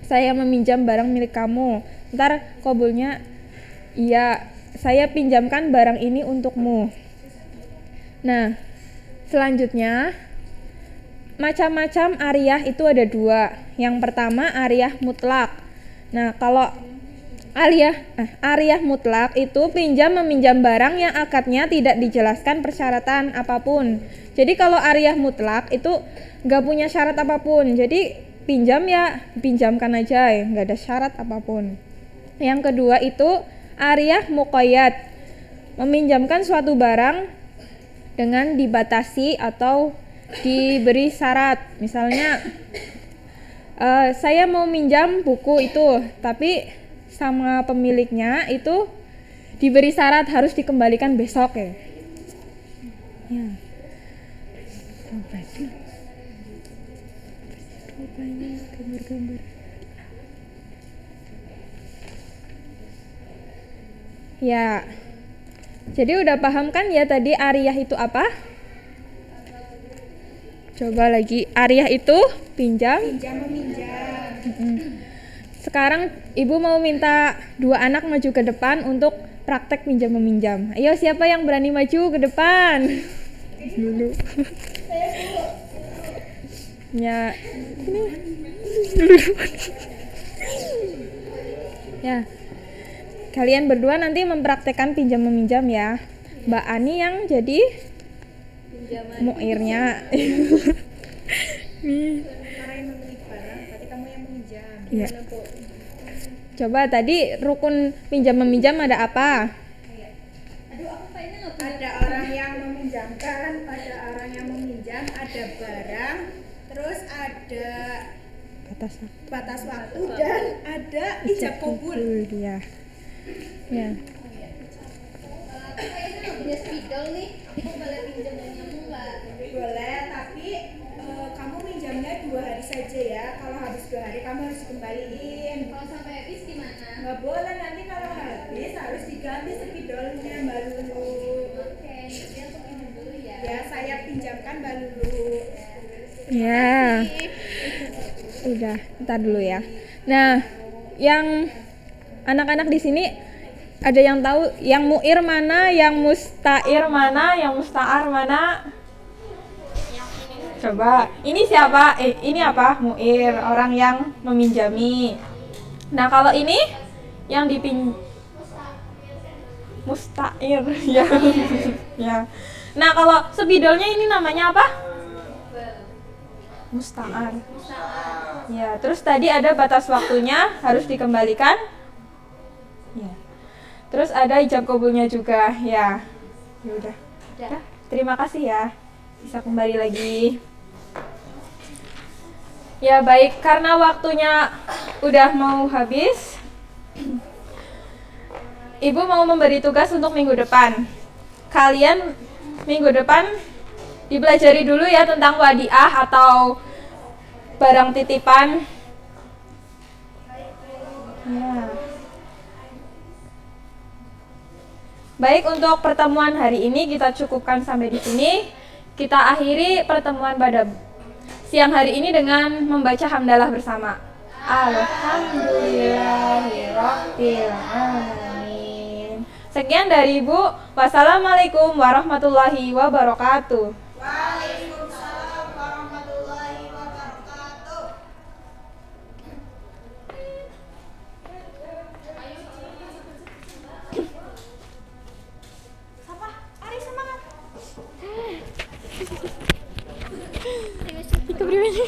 Saya meminjam barang milik kamu. Ntar kabulnya, iya, saya pinjamkan barang ini untukmu. Nah, selanjutnya macam-macam ariyah itu ada 2. Yang pertama ariyah mutlak. Nah, kalau ariyah mutlak itu pinjam meminjam barang yang akadnya tidak dijelaskan persyaratan apapun. Jadi kalau ariyah mutlak itu nggak punya syarat apapun. Jadi pinjam ya pinjamkan aja, ya nggak ada syarat apapun. Yang kedua itu ariyah muqayyad, meminjamkan suatu barang dengan dibatasi atau diberi syarat. Misalnya saya mau minjam buku itu, tapi sama pemiliknya itu diberi syarat harus dikembalikan besok ya. Gambar-gambar. Ya. Jadi udah paham kan ya tadi ariyah itu apa? Coba lagi, ariyah itu pinjam meminjam. Sekarang ibu mau minta 2 anak maju ke depan untuk praktek pinjam meminjam. Ayo, siapa yang berani maju ke depan? Dulu. Ya, ini dulu. Ya, kalian berdua nanti mempraktekkan pinjam meminjam ya. Mbak Ani yang jadi muirnya. Orang yang memiliki barang, berarti kamu yang meminjam. Iya. Gimana, Bu? Coba tadi rukun pinjam meminjam ada apa? Ada orang yang meminjamkan, ada orang yang meminjam, ada barang, terus ada batas waktu dan ada ijab kabul. Ya. Ya. Kayaknya punya spidol nih. Aku boleh pinjam punya nggak? Boleh, tapi kamu minjamnya 2 hari saja ya. Kalau habis 2 hari kamu harus kembaliin. Kalau sampai habis gimana? Nggak boleh, nanti kalau habis harus diganti spidolnya Mbak Lulu. Oke, jadi aku pinjam dulu ya. Ya, saya pinjamkan Mbak Lulu. Ya. Udah, ntar dulu ya. Nah, yang anak-anak di sini ada yang tahu yang mu'ir mana, yang musta'ir mana, yang musta'ar mana? Coba, ini siapa? Ini apa? Mu'ir, orang yang meminjami. Nah, kalau ini yang musta'ir ya. Ya. Nah, kalau spidolnya ini namanya apa? Musta'ar. Ya, terus tadi ada batas waktunya harus dikembalikan. Ya. Terus ada ijab kabulnya juga, ya. Ya udah. Terima kasih ya. Bisa kembali lagi. Ya, baik, karena waktunya udah mau habis. Ibu mau memberi tugas untuk minggu depan. Kalian minggu depan dipelajari dulu ya tentang wadiah atau barang titipan. Ya. Baik, untuk pertemuan hari ini kita cukupkan sampai di sini. Kita akhiri pertemuan pada siang hari ini dengan membaca hamdalah bersama. Alhamdulillahirabbil alamin. Sekian dari Ibu. Wassalamualaikum warahmatullahi wabarakatuh. Waalaikumsalam warahmatullahi wabarakatuh. Ari semangat. Itu pribadi.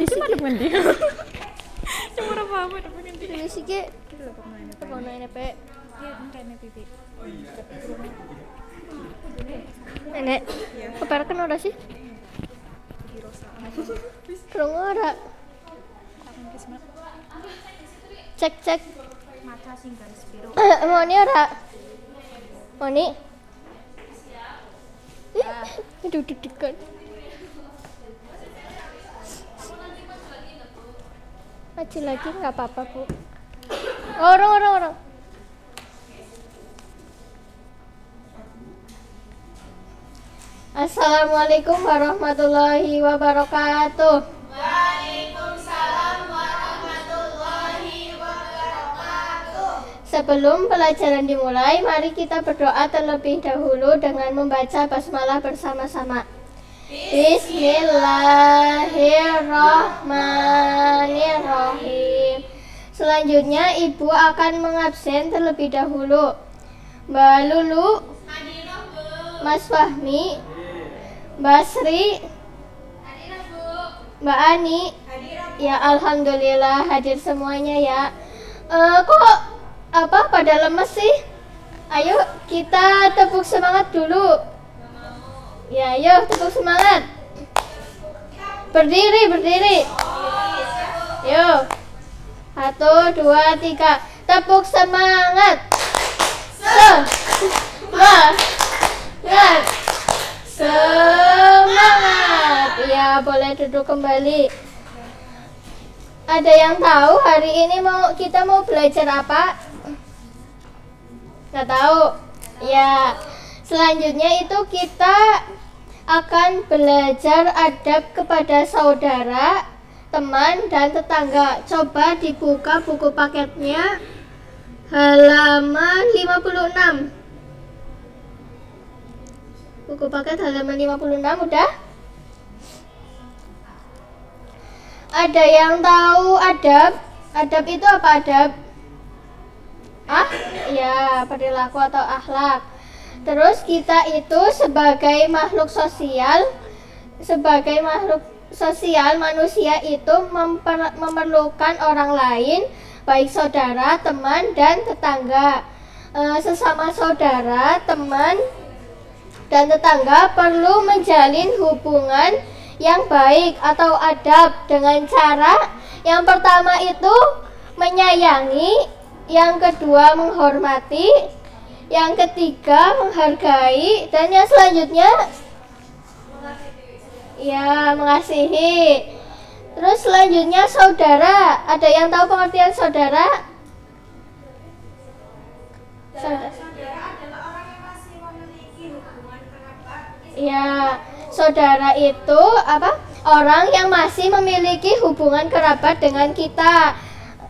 Itu mah depan dia. Cuma apa depan dia. Ini sih ke. Apa nanya pe? Nenek, keperkan udah sih? Kerong ora. Cek. Mau ni ora? Mau ni? Aduh, deg-degan. Maju lagi nggak apa-apa bu. Orang. Assalamualaikum warahmatullahi wabarakatuh. Waalaikumsalam warahmatullahi wabarakatuh. Sebelum pelajaran dimulai, mari kita berdoa terlebih dahulu dengan membaca basmalah bersama-sama. Bismillahirrahmanirrahim. Selanjutnya Ibu akan mengabsen terlebih dahulu. Mbak Lulu, Mas Fahmi, Mbak Sri, Mbak Ani. Ya, alhamdulillah hadir semuanya ya. Kok pada lemes sih? Ayo kita tepuk semangat dulu. Ya, ayo tepuk semangat. Berdiri. Yuk. 1, 2, 3. Tepuk semangat. Semangat. Ya, boleh duduk kembali. Ada yang tahu hari ini kita mau belajar apa? Nggak tahu. Ya, selanjutnya itu kita akan belajar adab kepada saudara, teman, dan tetangga. Coba dibuka buku paketnya halaman 56. Buku paket halaman 56 udah? Ada yang tahu adab? Adab itu apa adab? Ya, perilaku atau akhlak. Terus kita itu sebagai makhluk sosial manusia itu memerlukan orang lain, baik saudara, teman, dan tetangga. Sesama saudara, teman, dan tetangga perlu menjalin hubungan yang baik atau adab dengan cara yang pertama itu menyayangi, yang kedua menghormati, yang ketiga menghargai, dan yang selanjutnya ya mengasihi. Terus selanjutnya saudara. Ada yang tahu pengertian saudara? Saudara adalah orang yang masih memiliki hubungan kerabat. Ya, saudara itu apa? Orang yang masih memiliki hubungan kerabat dengan kita.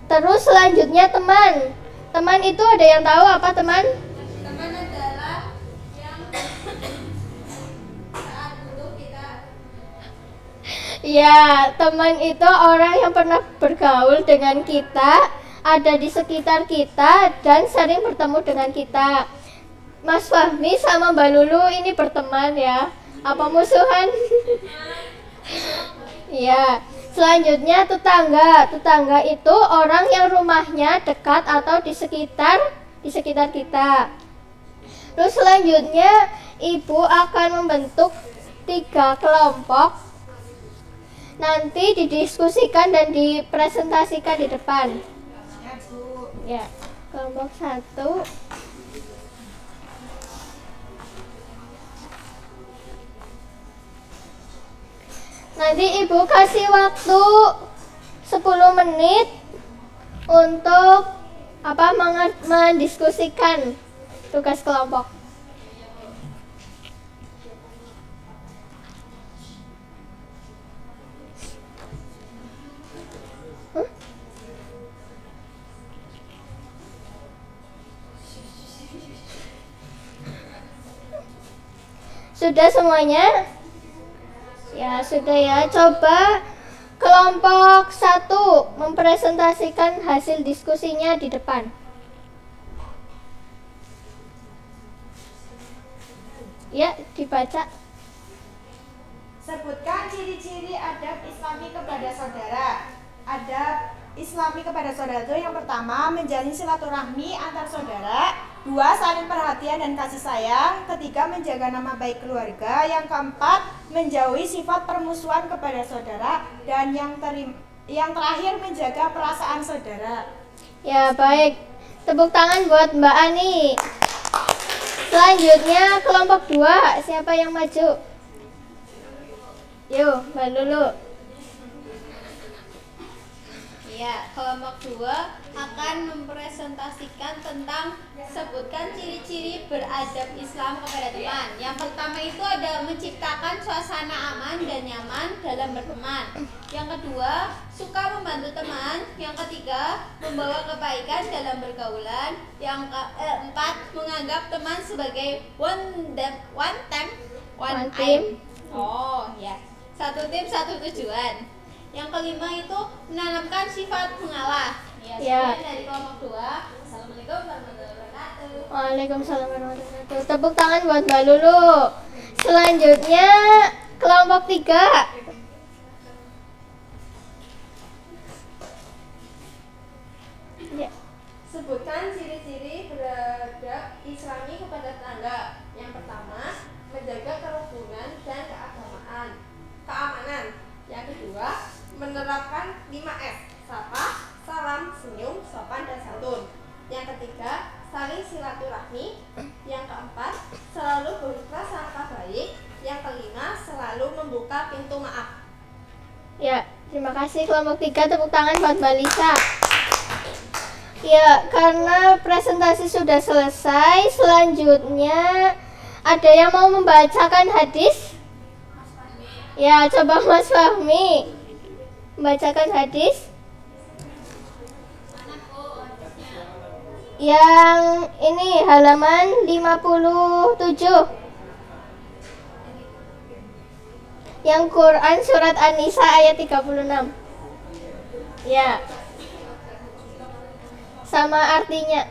Terus selanjutnya teman. Teman itu ada yang tahu apa teman? Teman adalah yang saat dulu kita Ya, teman itu orang yang pernah bergaul dengan kita, ada di sekitar kita, dan sering bertemu dengan kita. Mas Fahmi sama Mbak Lulu ini berteman ya. Apa musuhan? Ya, selanjutnya tetangga. Tetangga itu orang yang rumahnya dekat atau di sekitar kita. Terus selanjutnya ibu akan membentuk 3 kelompok. Nanti didiskusikan dan dipresentasikan di depan. Ya, kelompok 1. Nanti ibu kasih waktu 10 menit untuk mendiskusikan tugas kelompok. Sudah semuanya? Ya, sudah ya. Coba kelompok 1 mempresentasikan hasil diskusinya di depan. Ya, dibaca. Sebutkan ciri-ciri adab Islami kepada saudara. Adab Islami kepada saudara itu yang pertama menjalin silaturahmi antar saudara, 2 saling perhatian dan kasih sayang, 3 menjaga nama baik keluarga, yang keempat menjauhi sifat permusuhan kepada saudara, dan yang terakhir menjaga perasaan saudara. Ya, baik. Tepuk tangan buat Mbak Ani. Selanjutnya kelompok 2, siapa yang maju? Yuk, Mbak Lulu. Ya, kelompok 2 akan mempresentasikan tentang sebutkan ciri-ciri beradab Islam kepada teman. Yang pertama itu ada menciptakan suasana aman dan nyaman dalam berteman. Yang kedua, suka membantu teman. Yang ketiga, membawa kebaikan dalam bergaulan. Yang keempat, menganggap teman sebagai one team. Oh, ya. Satu tim, satu tujuan. Yang kelima itu menanamkan sifat mengalah. Ya, sekian dari kelompok 2. Assalamualaikum warahmatullahi wabarakatuh. Waalaikumsalam warahmatullahi wabarakatuh. Tepuk tangan buat Mbak Lulu. Selanjutnya kelompok 3. Ya. Sebutkan ciri-ciri beradab Islami kepada tetangga. Yang pertama, menjaga kerukunan dan keamanan. Yang kedua, menerapkan 5S: sapa, salam, senyum, sopan, dan santun. Yang ketiga, saling silaturahmi. Yang keempat, selalu berprasangka baik. Yang kelima, selalu membuka pintu maaf. Ya, terima kasih kelompok 3. Tepuk tangan buat Mbak Lisa. Ya, karena presentasi sudah selesai, selanjutnya ada yang mau membacakan hadis? Ya, coba Mas Fahmi membacakan hadis. Yang ini halaman 57. Yang Quran surat An-Nisa ayat 36. Ya. Sama artinya.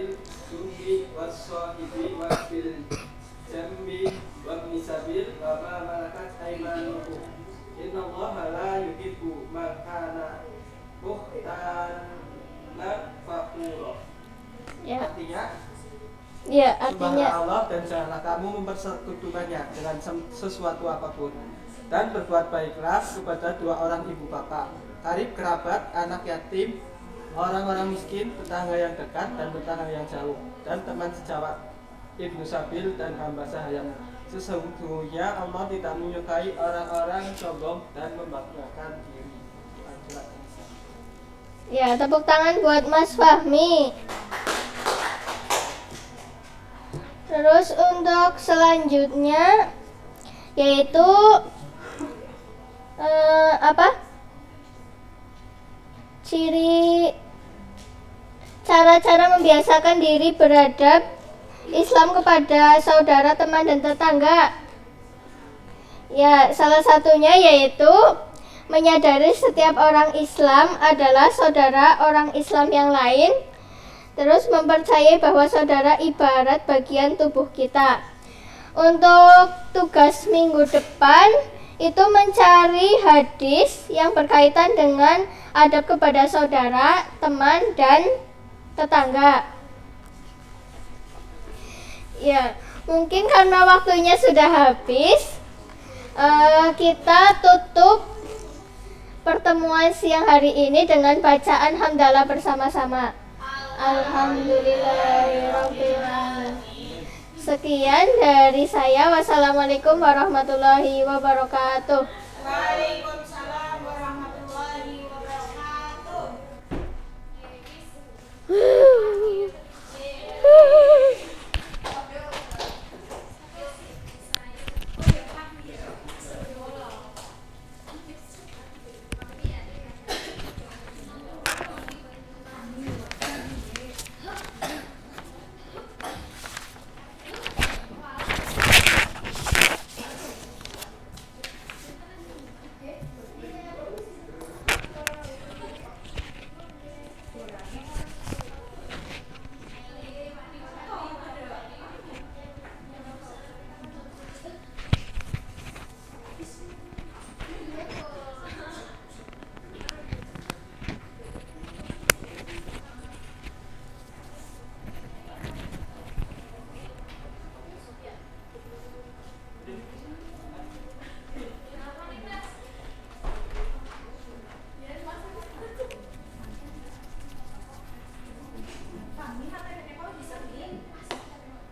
bil sumbi was-sahibi wa bil jambi wa nisabil wa ma malakat aymanukum. Innallaha la yuhibbu man kana mukhtalan fakhura. Ya. Artinya, artinya Subhanallah Allah, dan janganlah kamu mempersekutukannya dengan sesuatu apapun, dan berbuat baiklah kepada dua orang ibu bapak, karib kerabat, anak yatim, orang-orang miskin, tetangga yang dekat dan tetangga yang jauh, dan teman sejawat, ibnu sabil dan hamba sahayam. Sesungguhnya Allah tidak menyukai orang-orang sombong dan membanggakan diri. ya, tepuk tangan buat Mas Fahmi. Terus untuk selanjutnya yaitu ciri cara-cara membiasakan diri beradab Islam kepada saudara, teman, dan tetangga. Ya, salah satunya yaitu menyadari setiap orang Islam adalah saudara orang Islam yang lain. Terus mempercayai bahwa saudara ibarat bagian tubuh kita. Untuk tugas minggu depan itu mencari hadis yang berkaitan dengan adab kepada saudara, teman, dan tetangga. Ya, mungkin karena waktunya sudah habis, kita tutup pertemuan siang hari ini dengan bacaan hamdalah bersama-sama. Alhamdulillahirabbil alamin. Sekian dari saya. Wassalamualaikum warahmatullahi wabarakatuh. Waalaikumsalam warahmatullahi wabarakatuh.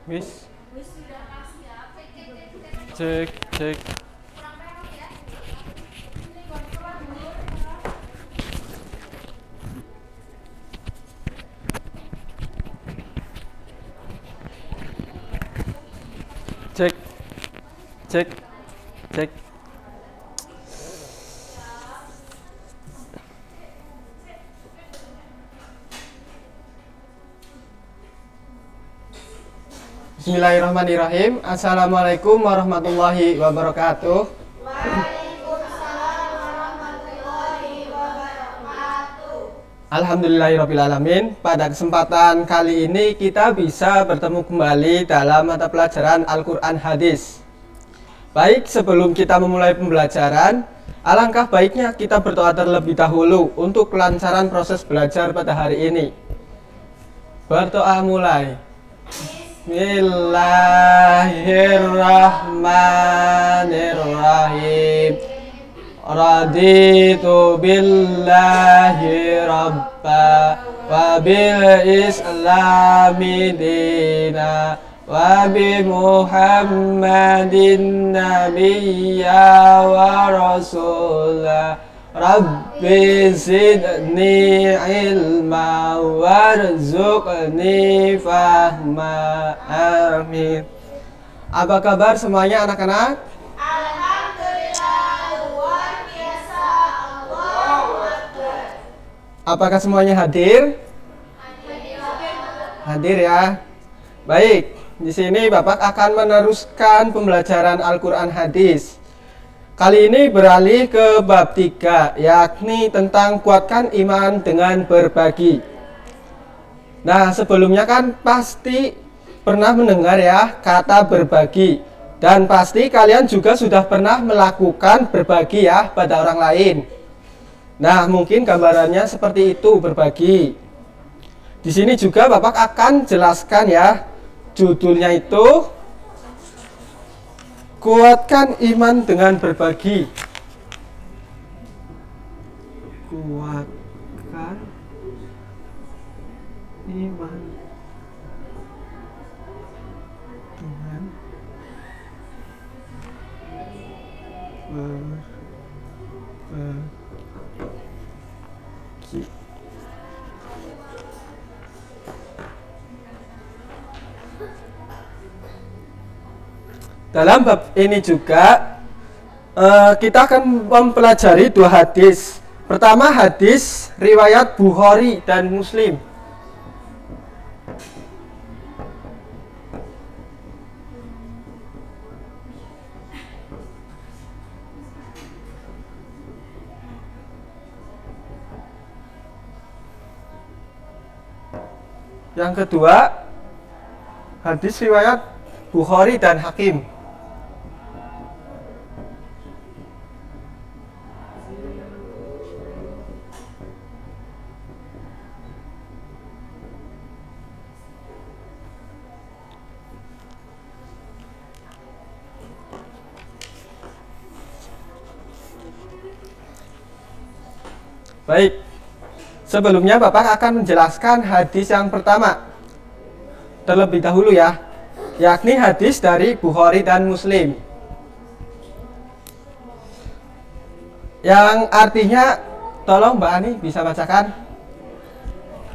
Wis. Cek, cek. Cek, cek, cek. Bismillahirrahmanirrahim. Assalamualaikum warahmatullahi wabarakatuh. Waalaikumsalam warahmatullahi wabarakatuh. Alhamdulillahirrahmanirrahim. Pada kesempatan kali ini kita bisa bertemu kembali dalam mata pelajaran Al-Quran Hadis. Baik, sebelum kita memulai pembelajaran, alangkah baiknya kita berdoa terlebih dahulu untuk kelancaran proses belajar pada hari ini. Berdoa mulai. Bismillahirrahmanirrahim. Raditu billahi rabba wa bil islami dina wa bi muhammadin nabiyya wa rasulah. Rabbi zidni ilma warzuqni fahma. Amin. Apa kabar semuanya anak-anak? Alhamdulillah, luar biasa. Allahu Akbar. Apakah semuanya hadir? Hadir ya. Baik, di sini Bapak akan meneruskan pembelajaran Al-Quran Hadis. Kali ini beralih ke bab 3, yakni tentang kuatkan iman dengan berbagi. Nah, sebelumnya kan pasti pernah mendengar ya kata berbagi. Dan pasti kalian juga sudah pernah melakukan berbagi ya pada orang lain. Nah, mungkin gambarannya seperti itu berbagi. Di sini juga Bapak akan jelaskan ya. Judulnya itu Kuatkan Iman dengan Berbagi. Kuatkan iman dengan berbagi. Dalam bab ini juga kita akan mempelajari dua hadis. Pertama hadis riwayat Bukhari dan Muslim. Yang kedua hadis riwayat Bukhari dan Hakim. Baik, sebelumnya Bapak akan menjelaskan hadis yang pertama terlebih dahulu ya, yakni hadis dari Bukhari dan Muslim, yang artinya, tolong Mbak Ani bisa bacakan.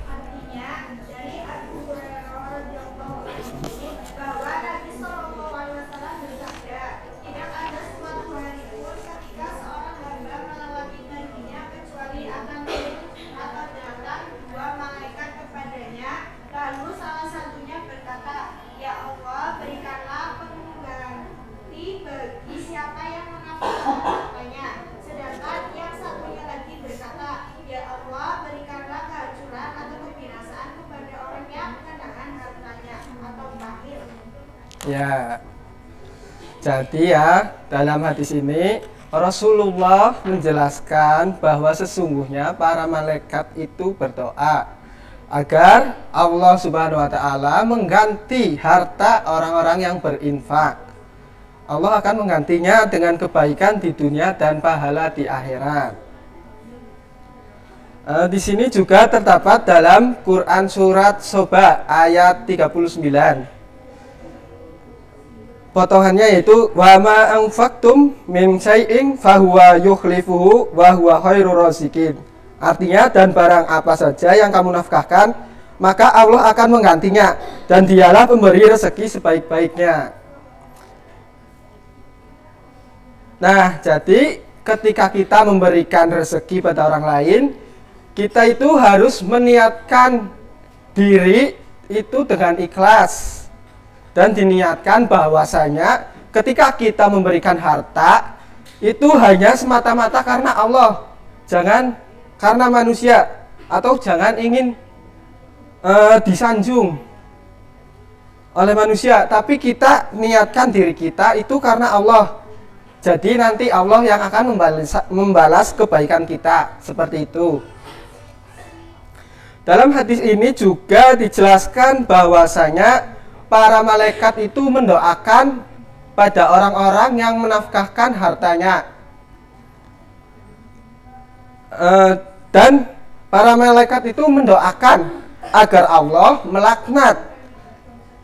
Artinya dari Abu Hurairah radhiyallahu anhu bahwa Nabi Shallallahu alaihi wasallam bersabda, tidak ada suatu hari pun ketika seorang hamba melewati baginya kecuali akan turun atau datang dua malaikat kepadanya, lalu salah satunya berkata, ya Allah, berikanlah pengganti bagi siapa yang menafkahkan hartanya. Sedangkan yang satunya lagi berkata, ya Allah, berikanlah kehancuran atau kebinasaan kepada orang yang mengenakan hartanya atau bakhil. Ya, jadi ya dalam hadis ini Rasulullah menjelaskan bahwa sesungguhnya para malaikat itu berdoa agar Allah Subhanahu wa taala mengganti harta orang-orang yang berinfak. Allah akan menggantinya dengan kebaikan di dunia dan pahala di akhirat. Di sini juga terdapat dalam Quran surat Soba ayat 39. Potongannya yaitu wa ma anfaqtum min syai'in fahuwa yukhlifuhu wa huwa khairur raziqin. Artinya, dan barang apa saja yang kamu nafkahkan, maka Allah akan menggantinya, dan dialah pemberi rezeki sebaik-baiknya. Nah, jadi ketika kita memberikan rezeki pada orang lain, kita itu harus meniatkan diri itu dengan ikhlas, dan diniatkan bahwasanya ketika kita memberikan harta itu hanya semata-mata karena Allah, jangan karena manusia, atau jangan ingin disanjung oleh manusia, tapi kita niatkan diri kita itu karena Allah. Jadi nanti Allah yang akan membalas kebaikan kita, seperti itu. Dalam hadis ini juga dijelaskan bahwasanya para malaikat itu mendoakan pada orang-orang yang menafkahkan hartanya. Dan para malaikat itu mendoakan agar Allah melaknat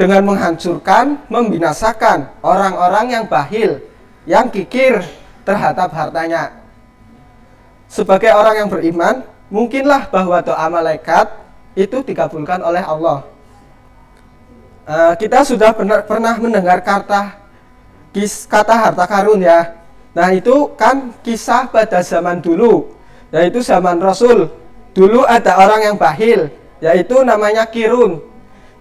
dengan menghancurkan, membinasakan orang-orang yang bakhil, yang kikir terhadap hartanya. Sebagai orang yang beriman, mungkinlah bahwa doa malaikat itu dikabulkan oleh Allah. Kita sudah pernah mendengar kata harta karun ya. Nah, itu kan kisah pada zaman dulu, yaitu zaman Rasul. Dulu ada orang yang bakhil, yaitu namanya Kirun.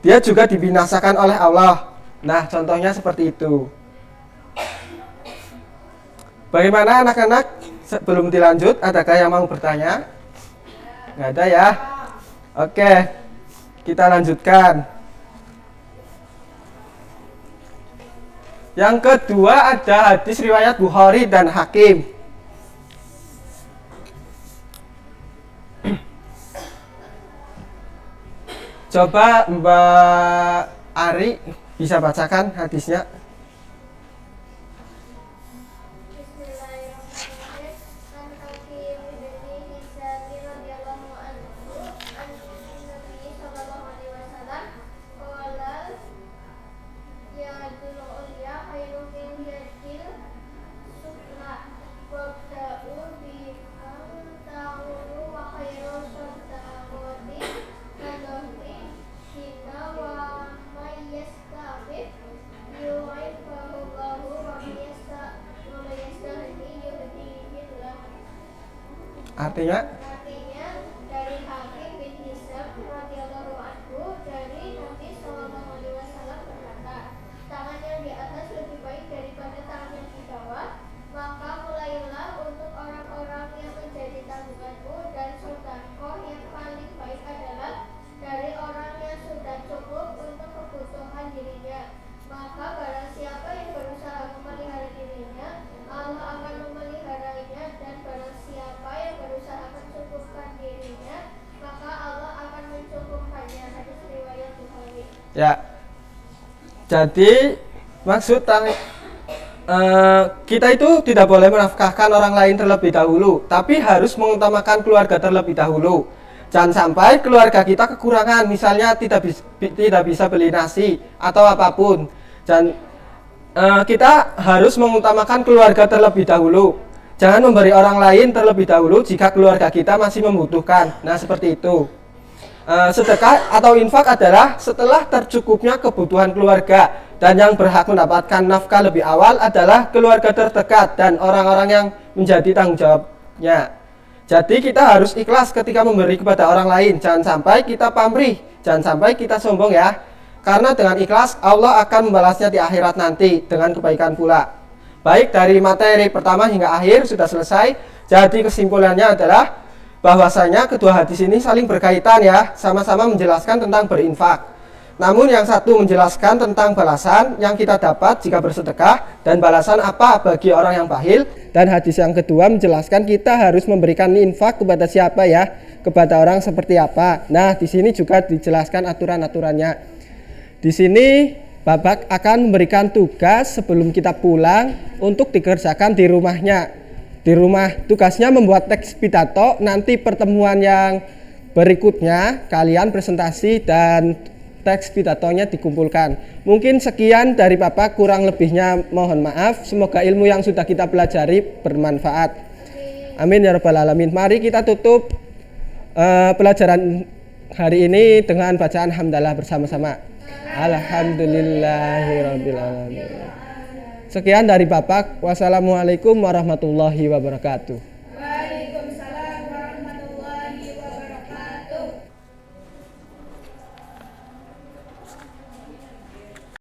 Dia juga dibinasakan oleh Allah. Nah, contohnya seperti itu. Bagaimana anak-anak? Sebelum dilanjut, adakah yang mau bertanya? Nggak ada ya? Oke. Kita lanjutkan. Yang kedua ada hadis riwayat Bukhari dan Hakim. Coba Mbak Ari bisa bacakan hadisnya. Artinya dari Hakim bin Hizam radhiyallahu anhu dari Nabi sallallahu alaihi wasallam berkata, tangan yang di atas lebih baik daripada tangan yang di bawah, maka mulailah untuk orang-orang yang menjadi tanggunganmu, dan sedekah yang paling baik adalah dari orang yang sudah cukup untuk kebutuhan dirinya. Maka barang siapa yang berusaha memelihara dirinya, Allah akan memeliharanya, dan barang siapa yang berusaha mencukupkan dirinya, maka Allah akan mencukupkannya. Hadis riwayat Bukhari. ya. Jadi maksud kita itu tidak boleh menafkahkan orang lain terlebih dahulu, tapi harus mengutamakan keluarga terlebih dahulu. Jangan sampai keluarga kita kekurangan, misalnya tidak bisa beli nasi atau apapun. Dan kita harus mengutamakan keluarga terlebih dahulu. Jangan memberi orang lain terlebih dahulu jika keluarga kita masih membutuhkan. Nah, seperti itu. Sedekah atau infak adalah setelah tercukupnya kebutuhan keluarga, dan yang berhak mendapatkan nafkah lebih awal adalah keluarga terdekat dan orang-orang yang menjadi tanggung jawabnya. Jadi kita harus ikhlas ketika memberi kepada orang lain. Jangan sampai kita pamrih, jangan sampai kita sombong ya. Karena dengan ikhlas Allah akan membalasnya di akhirat nanti dengan kebaikan pula. Baik, dari materi pertama hingga akhir sudah selesai. Jadi kesimpulannya adalah bahwasanya kedua hadis ini saling berkaitan ya, sama-sama menjelaskan tentang berinfak. Namun yang satu menjelaskan tentang balasan yang kita dapat jika bersedekah dan balasan apa bagi orang yang bakhil, dan hadis yang kedua menjelaskan kita harus memberikan infak kepada siapa ya, kepada orang seperti apa. Nah, di sini juga dijelaskan aturan-aturannya. Di sini Bapak akan memberikan tugas sebelum kita pulang untuk dikerjakan di rumahnya. Di rumah tugasnya membuat teks pidato. Nanti pertemuan yang berikutnya kalian presentasi dan teks pidatonya dikumpulkan. Mungkin sekian dari Bapak, kurang lebihnya mohon maaf. Semoga ilmu yang sudah kita pelajari bermanfaat. Amin ya rabbal alamin. Mari kita tutup pelajaran hari ini dengan bacaan hamdalah bersama-sama. Alhamdulillahirabbil alamin. Sekian dari Bapak. Wassalamualaikum warahmatullahi wabarakatuh.